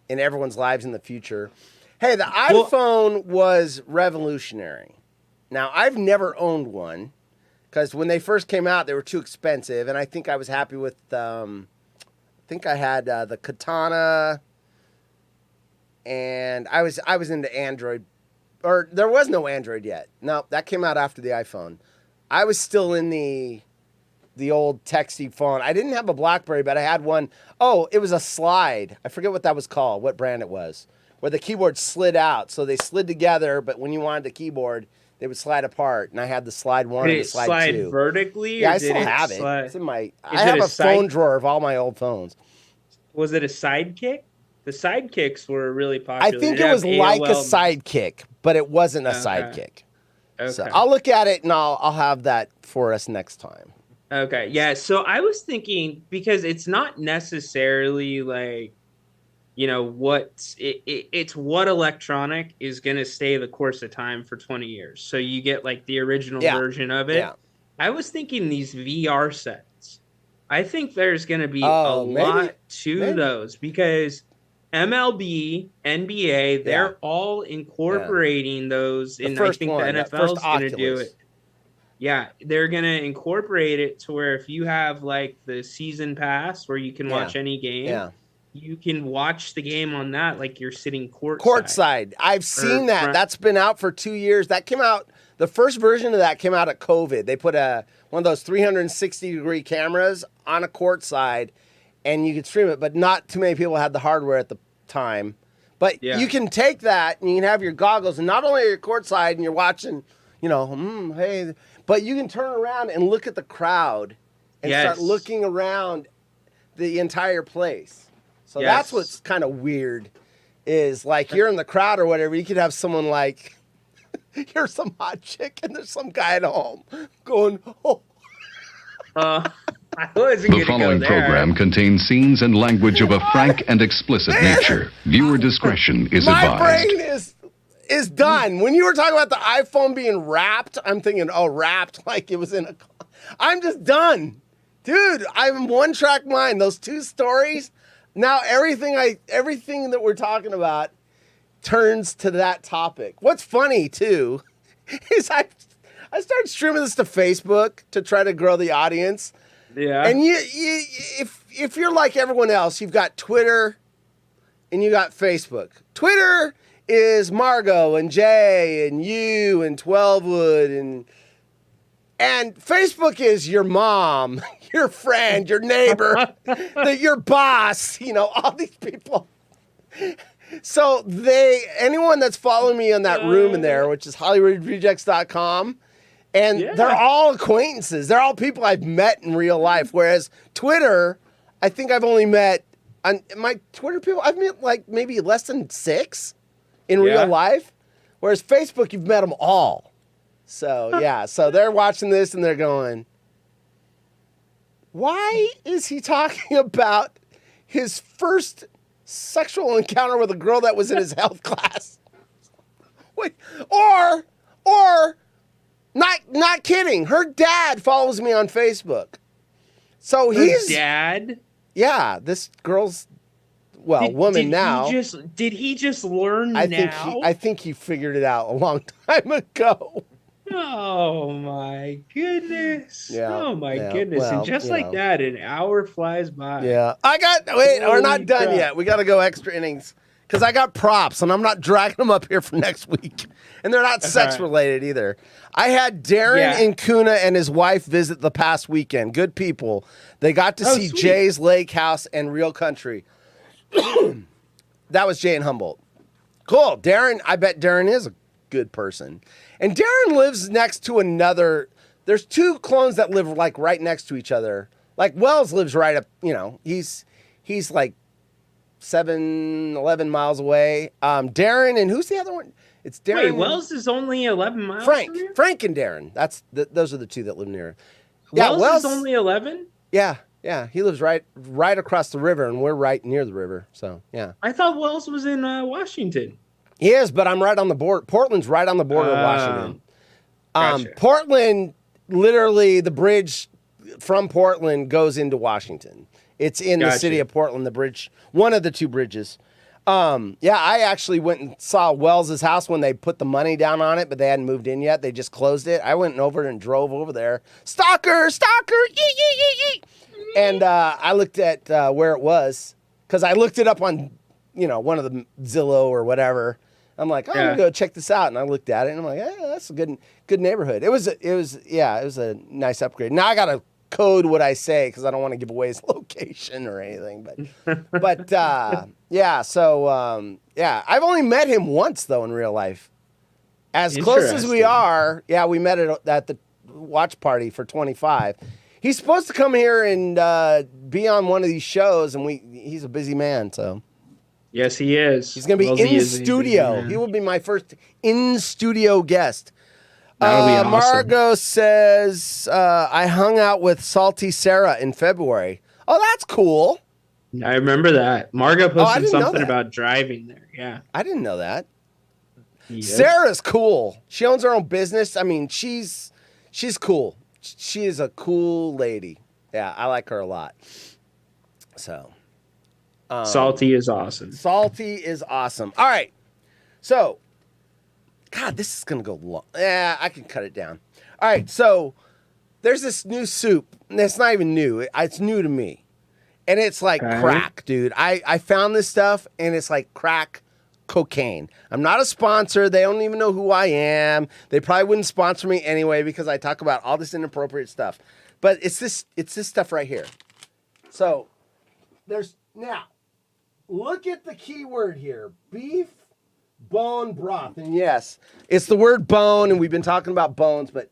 in everyone's lives in the future. Hey, the iPhone was revolutionary. Now, I've never owned one because when they first came out, they were too expensive. And I think I was happy with, I had the Katana, and I was into Android. Or there was no Android yet. No, that came out after the iPhone. I was still in the old texty phone. I didn't have a BlackBerry, but I had one. Oh, it was a slide. I forget what that was called, what brand it was, where the keyboard slid out. So they slid together, but when you wanted the keyboard, they would slide apart. And I had the slide 1 and the slide 2. Did it slide vertically? Yeah, I still have it. It's in my. I have a phone drawer of all my old phones. Was it a Sidekick? The Sidekicks were really popular. I think it was like a Sidekick, but it wasn't a Sidekick. So Okay. I'll look at it and I'll have that for us next time. Okay. Yeah. So I was thinking because it's not necessarily like, it's what electronic is going to stay the course of time for 20 years. So you get like the original Yeah. version of it. Yeah. I was thinking these VR sets. I think there's going to be a Maybe. lot to those because MLB, NBA, they're all incorporating those, and I think the NFL is going to do it. Yeah, they're going to incorporate it to where if you have like the season pass where you can watch any game, you can watch the game on that like you're sitting courtside. I've seen that. That's been out for 2 years. That came out, the first version of that came out at COVID. They put one of those 360-degree cameras on a courtside, and you could stream it, but not too many people had the hardware at the time. But you can take that, and you can have your goggles, and not only are you courtside and you're watching, hey, but you can turn around and look at the crowd and start looking around the entire place. So that's what's kind of weird is like you're in the crowd or whatever. You could have someone like, you're some hot chick and there's some guy at home going, oh. The following program contains scenes and language of a frank and explicit nature. Viewer discretion is advised. My brain is done. When you were talking about the iPhone being wrapped, I'm thinking, wrapped like it was in a... I'm just done. Dude, I'm one-track mind. Those two stories, now everything that we're talking about turns to that topic. What's funny, too, is I started streaming this to Facebook to try to grow the audience. Yeah. And if you're like everyone else, you've got Twitter and you got Facebook. Twitter is Margot and Jay and you and 12wood and Facebook is your mom, your friend, your neighbor, your boss, all these people. So anyone that's following me on that room in there, which is HollywoodRejects.com, and they're all acquaintances. They're all people I've met in real life. Whereas Twitter, I think I've only met, on my Twitter people, I've met like maybe less than 6 in real life. Whereas Facebook, you've met them all. So, so they're watching this and they're going, why is he talking about his first sexual encounter with a girl that was in his health class? Wait, or not kidding. Her dad follows me on Facebook. So Her dad? Yeah, this girl's woman now. Did he just learn I think he figured it out a long time ago. Oh my goodness. Yeah, oh my goodness. Well, and just like that, an hour flies by. Yeah. We're not done yet. We got to go extra innings because I got props and I'm not dragging them up here for next week. And they're not sex related either. I had Darren and Kuna and his wife visit the past weekend. Good people. They got to see Jay's Lake House and Real Country. That was Jay and Humboldt. Cool. Darren, I bet Darren is a good person. And Darren lives next to another. There's 2 clones that live like right next to each other. Like Wells lives right up, he's like 11 miles away. Darren and who's the other one? It's Darren. Wait, Wells is only 11 miles Frank. from here? Frank and Darren. Those are the 2 that live near. Wells is only 11? Yeah. He lives right across the river, and we're right near the river. So, yeah. I thought Wells was in Washington. He is, but I'm right on the border. Portland's right on the border of Washington. Gotcha. Portland, literally, the bridge from Portland goes into Washington. It's in the city of Portland, the bridge, one of the 2 bridges. I actually went and saw Wells's house when they put the money down on it, but they hadn't moved in yet. They just closed it. I went over and drove over there. Stalker, yee. And I looked at where it was because I looked it up on, one of the Zillow or whatever. I'm like, I'm gonna go check this out, and I looked at it, and I'm like, that's a good neighborhood. It was a nice upgrade. Now I gotta code what I say because I don't want to give away his location or anything. But I've only met him once though in real life. As close as we are, we met at the watch party for 25. He's supposed to come here and be on one of these shows, and he's a busy man, so. Yes, he is. He's going to be in studio. He will be my first in-studio guest. That'll be awesome. Margot says, I hung out with Salty Sarah in February. Oh, that's cool. I remember that. Margot posted didn't know something that. about driving there. Yeah. I didn't know that. Yep. Sarah's cool. She owns her own business. I mean, she's cool. She is a cool lady. Yeah, I like her a lot. So. Salty is awesome. Salty is awesome. All right. So, God, this is going to go long. Yeah, I can cut it down. All right. So, there's this new soup. And it's not even new. It's new to me. And it's like crack, dude. I found this stuff, and it's like crack cocaine. I'm not a sponsor. They don't even know who I am. They probably wouldn't sponsor me anyway because I talk about all this inappropriate stuff. But it's this stuff right here. So, now, look at the key word here. Beef bone broth. And yes, it's the word bone, and we've been talking about bones, but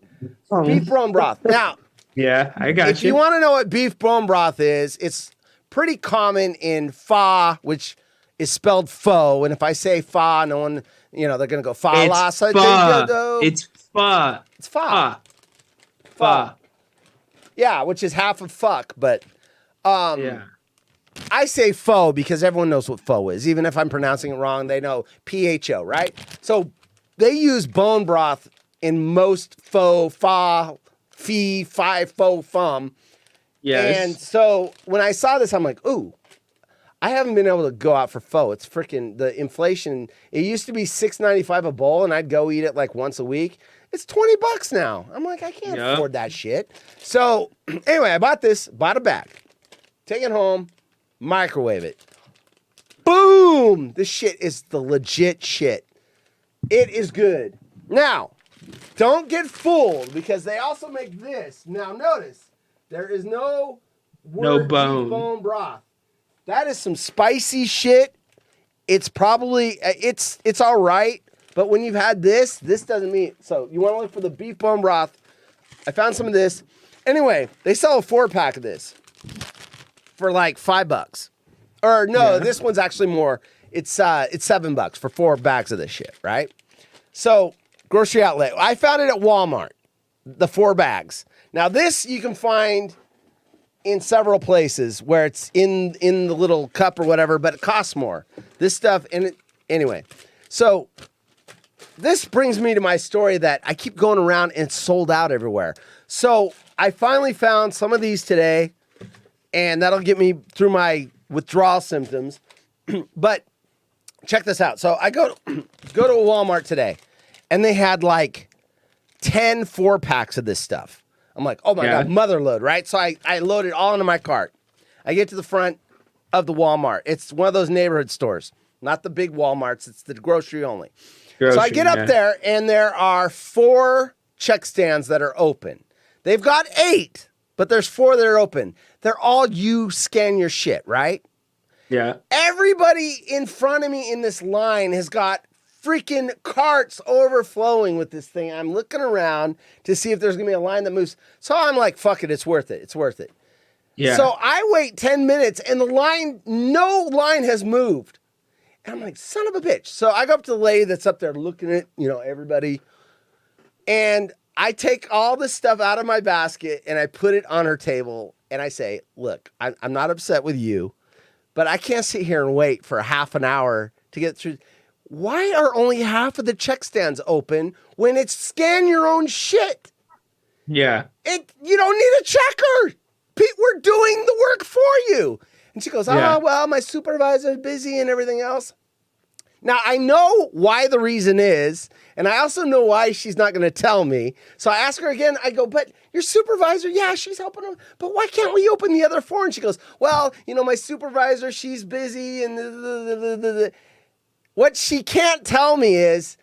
beef bone broth. Now, yeah, I got you. If you want to know what beef bone broth is, it's pretty common in pho, which is spelled pho. And if I say pho, no one, they're going to go pho. It's pho. It's pho. It's pho. Pho. Yeah, which is half of fuck, but yeah. I say pho because everyone knows what pho is. Even if I'm pronouncing it wrong, they know PHO, right? So they use bone broth in most pho, fee, fi, fo, fum. Yes. And so when I saw this, I'm like, ooh, I haven't been able to go out for pho. It's freaking the inflation. It used to be $6.95 a bowl, and I'd go eat it like once a week. It's $20 now. I'm like, I can't afford that shit. So anyway, I bought a bag, take it home, microwave it. Boom! This shit is the legit shit. It is good. Now, don't get fooled because they also make this. Now notice, there is no bone broth. That is some spicy shit. It's probably, it's all right. But when you've had this doesn't mean, so you want to look for the beef bone broth. I found some of this. Anyway, they sell a 4-pack of this for like $5. Or no, this one's actually more. It's $7 for 4 bags of this shit, right? So, grocery outlet. I found it at Walmart, the 4 bags. Now, this you can find in several places where it's in the little cup or whatever, but it costs more. This stuff, anyway. So, this brings me to my story that I keep going around and it's sold out everywhere. So, I finally found some of these today, and that'll get me through my withdrawal symptoms. But check this out. So, I go to a Walmart today, and they had like 10 4-packs of this stuff. I'm like, oh my God, mother load, right? So I load it all into my cart. I get to the front of the Walmart. It's one of those neighborhood stores, not the big Walmarts. It's the grocery only. So I get up there, and there are 4 check stands that are open. They've got 8, but there's 4 that are open. They're all you scan your shit, right? Yeah. Everybody in front of me in this line has got freaking carts overflowing with this thing. I'm looking around to see if there's going to be a line that moves. So I'm like, fuck it. It's worth it. It's worth it. Yeah. So I wait 10 minutes and no line has moved. And I'm like, son of a bitch. So I go up to the lady that's up there looking at, everybody. And I take all this stuff out of my basket and I put it on her table. And I say, look, I'm not upset with you, but I can't sit here and wait for half an hour to get through. Why are only half of the check stands open when it's scan your own shit? Yeah. You don't need a checker. Pete, we're doing the work for you. And she goes, well, my supervisor's busy and everything else. Now, I know why the reason is, and I also know why she's not going to tell me. So I ask her again. I go, but your supervisor, she's helping him. But why can't we open the other 4? And she goes, well, my supervisor, she's busy. And what she can't tell me is,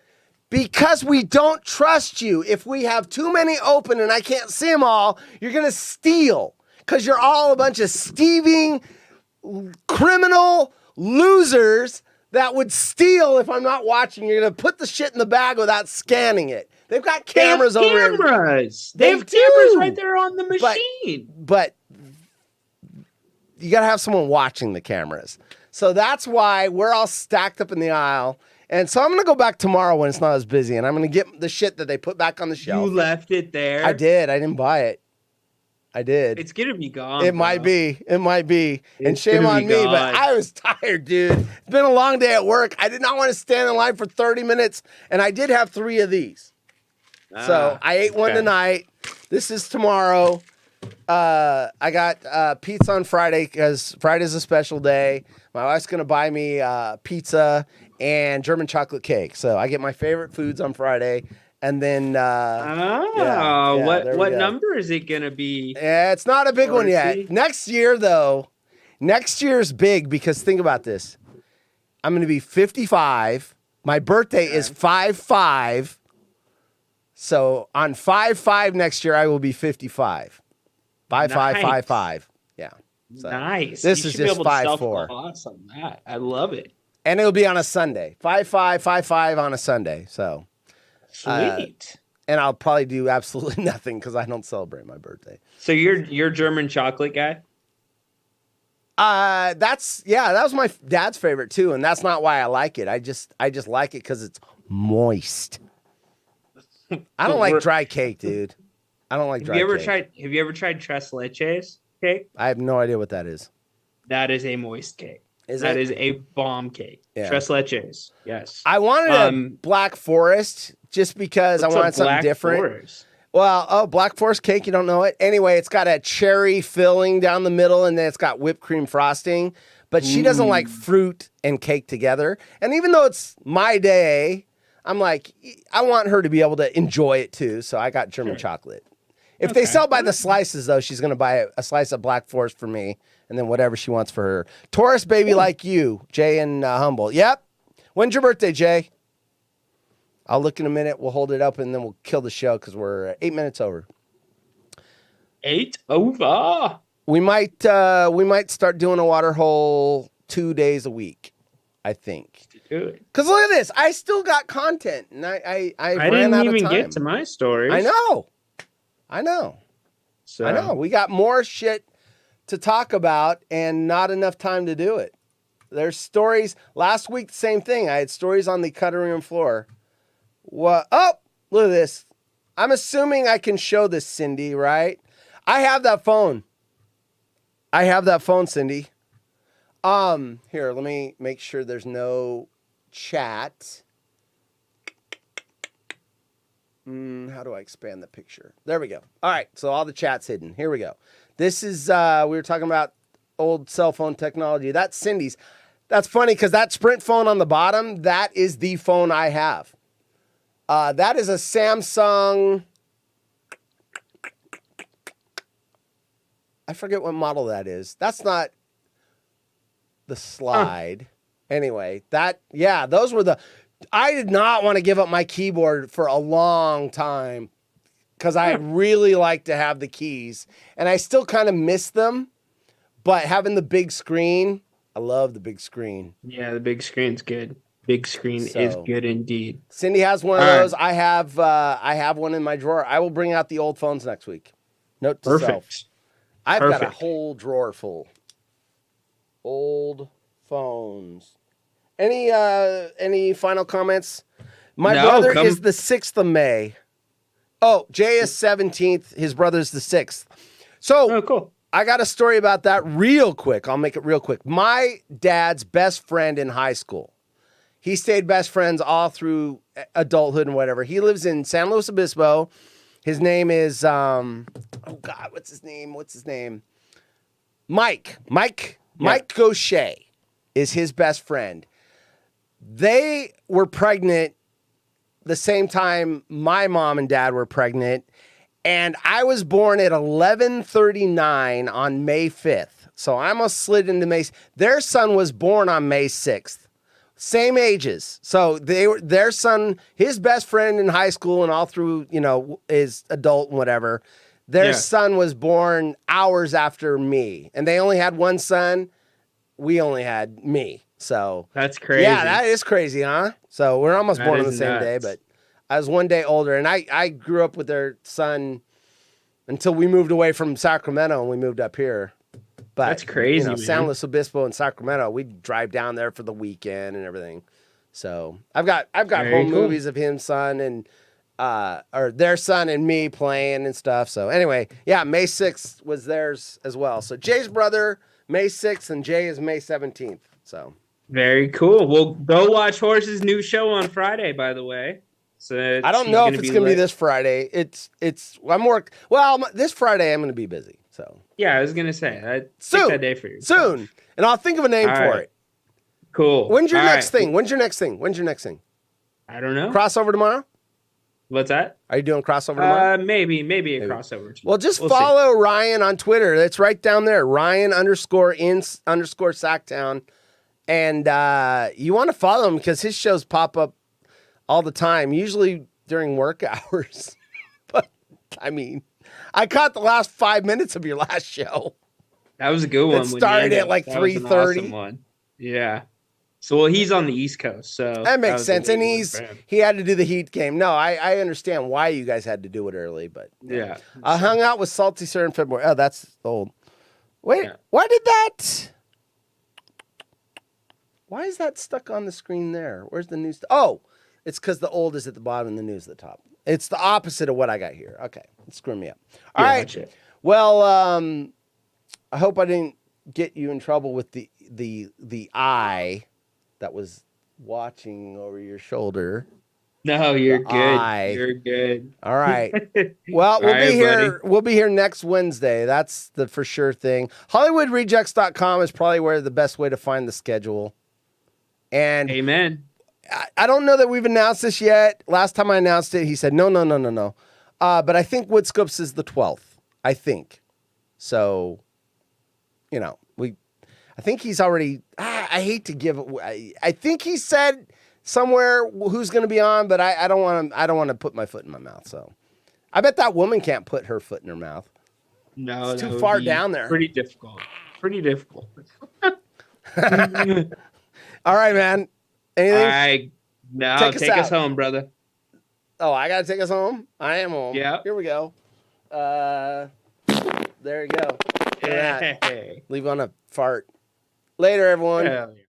because we don't trust you, if we have too many open and I can't see them all, you're going to steal. Because you're all a bunch of thieving, criminal losers that would steal if I'm not watching. You're going to put the shit in the bag without scanning it. They've got cameras over there. They have cameras right there on the machine. But you got to have someone watching the cameras. So that's why we're all stacked up in the aisle. And so I'm going to go back tomorrow when it's not as busy, and I'm going to get the shit that they put back on the shelf. You left it there? I did. I didn't buy it. I did. It's going to be gone. It might be. It might be. And shame on me, but I was tired, dude. It's been a long day at work. I did not want to stand in line for 30 minutes, and I did have 3 of these. So I ate one tonight. This is tomorrow. I got pizza on Friday because Friday's a special day. My wife's going to buy me pizza and German chocolate cake. So I get my favorite foods on Friday. And then, what number is it going to be? Yeah, it's not a big one yet. Next year, though, next year's big because think about this. I'm going to be 55. My birthday is 5/5. So on 5/5 next year, I will be 55. 5/5/5/5. Yeah. So nice. This is just 5/4. Awesome. That. I love it. And it'll be on a Sunday. 5/5/5/5 on a Sunday. So sweet. And I'll probably do absolutely nothing because I don't celebrate my birthday. So you're German chocolate guy? That was my dad's favorite too, and that's not why I like it. I just like it because it's moist. I don't like dry cake, dude. I don't like dry cake. Have you ever tried tres leches cake? I have no idea what that is. That is a moist cake. That is a bomb cake. Yeah. Tres leches. Yes. I wanted a Black Forest just because I wanted something different. Forest? Well, Black Forest cake, you don't know it? Anyway, it's got a cherry filling down the middle, and then it's got whipped cream frosting. But she doesn't like fruit and cake together. And even though it's my day, I'm like, I want her to be able to enjoy it too. So I got German chocolate. If they sell by the slices, though, she's going to buy a slice of Black Forest for me, and then whatever she wants for her. Taurus baby like you, Jay and Humboldt. Yep. When's your birthday, Jay? I'll look in a minute. We'll hold it up, and then we'll kill the show because we're 8 minutes over. 8 over. We might start doing a Waterhole 2 days a week, I think. Because look at this. I still got content, and I ran out of time. I didn't even get to my stories. I know. So. I know. We got more shit to talk about and not enough time to do it. There's stories. Last week, the same thing. I had stories on the cutting room floor. What? Oh, look at this. I'm assuming I can show this, Cindy, right? I have that phone. Cindy. Here, let me make sure there's no chat. How do I expand the picture? There we go. All right, so all the chat's hidden. Here we go. This is, we were talking about old cell phone technology. That's Cindy's. That's funny because that Sprint phone on the bottom, that is the phone I have. That is a Samsung. I forget what model that is. That's not the Slide. Anyway, those were the... I did not want to give up my keyboard for a long time because I really like to have the keys. And I still kind of miss them. But having the big screen, I love the big screen. Yeah, the big screen's good. Big screen is good indeed. Cindy has one of those. I have one in my drawer. I will bring out the old phones next week. Note to self. I've got a whole drawer full. Old phones. Any final comments? My brother is the 6th of May. Oh, Jay is 17th. His brother's the 6th. So cool. I got a story about that real quick. I'll make it real quick. My dad's best friend in high school. He stayed best friends all through adulthood and whatever. He lives in San Luis Obispo. His name is, what's his name? Mike Gaucher is his best friend. They were pregnant the same time my mom and dad were pregnant, and I was born at 11/39 on May 5th. So I almost slid into May. Their son was born on May 6th. Same ages. So their son, his best friend in high school and all through, his adult and whatever. Their son was born hours after me, and they only had one son. We only had me. So that's crazy. Yeah, that is crazy, huh? So we're almost born on the same day, but I was one day older, and I grew up with their son until we moved away from Sacramento and we moved up here. But that's crazy, man. San Luis Obispo and Sacramento, we'd drive down there for the weekend and everything. So I've got Very home cool. movies of him, son, and or their son and me playing and stuff. So anyway, yeah, May 6th was theirs as well. So Jay's brother, May 6th, and Jay is May 17th. So Very cool. Well, go watch Horse's new show on Friday, by the way. So I don't she's know if gonna it's be going to be lit. this Friday. I'm more well this Friday. I'm going to be busy. So Yeah, I was gonna say. Take soon, that day for you. soon, and I'll think of a name All for right. it. Cool. When's your All next right. thing? When's your next thing? When's your next thing? I don't know. Crossover tomorrow? What's that? Are you doing crossover tomorrow? Maybe a crossover. Well, just We'll see. follow Ryan on Twitter. It's right down there. Ryan_in_Sacktown. And you want to follow him because his shows pop up all the time, usually during work hours. But I mean, I caught the last 5 minutes of your last show. That was a good one. It started at like That was an 3:30. awesome one. Yeah. So well, he's on the East Coast, so That makes was a sense. And late one for him. he had to do the Heat game. No, I understand why you guys had to do it early, but Yeah. I hung out with Salty Sir in February. Oh, that's old. Wait, Yeah. why did that? Why is that stuck on the screen there? Where's the news? Oh, it's because the old is at the bottom and the news at the top. It's the opposite of what I got here. Okay, it's screwing me up. All Yeah, right. gotcha. Well, I hope I didn't get you in trouble with the eye that was watching over your shoulder. No, you're good. eye. You're good. All right. Well, we'll All right, be here. buddy. We'll be here next Wednesday. That's the for sure thing. HollywoodRejects.com is probably where the best way to find the schedule. And Amen. I don't know that we've announced this yet. Last time I announced it, he said no. But I think Woodscopes is the 12th. I think. So, I think he's already. I hate to give. I think he said somewhere who's going to be on, but I don't want to. I don't want to put my foot in my mouth. So, I bet that woman can't put her foot in her mouth. No, It's that too would far be down there. Pretty difficult. Pretty difficult. All right, man. Anything? All right. No, Take take us us out. home, brother. Oh, I gotta take us home. I am home. Yeah. Here we go. There you go. Look at that. Hey. Leave on a fart. Later, everyone. Hell yeah.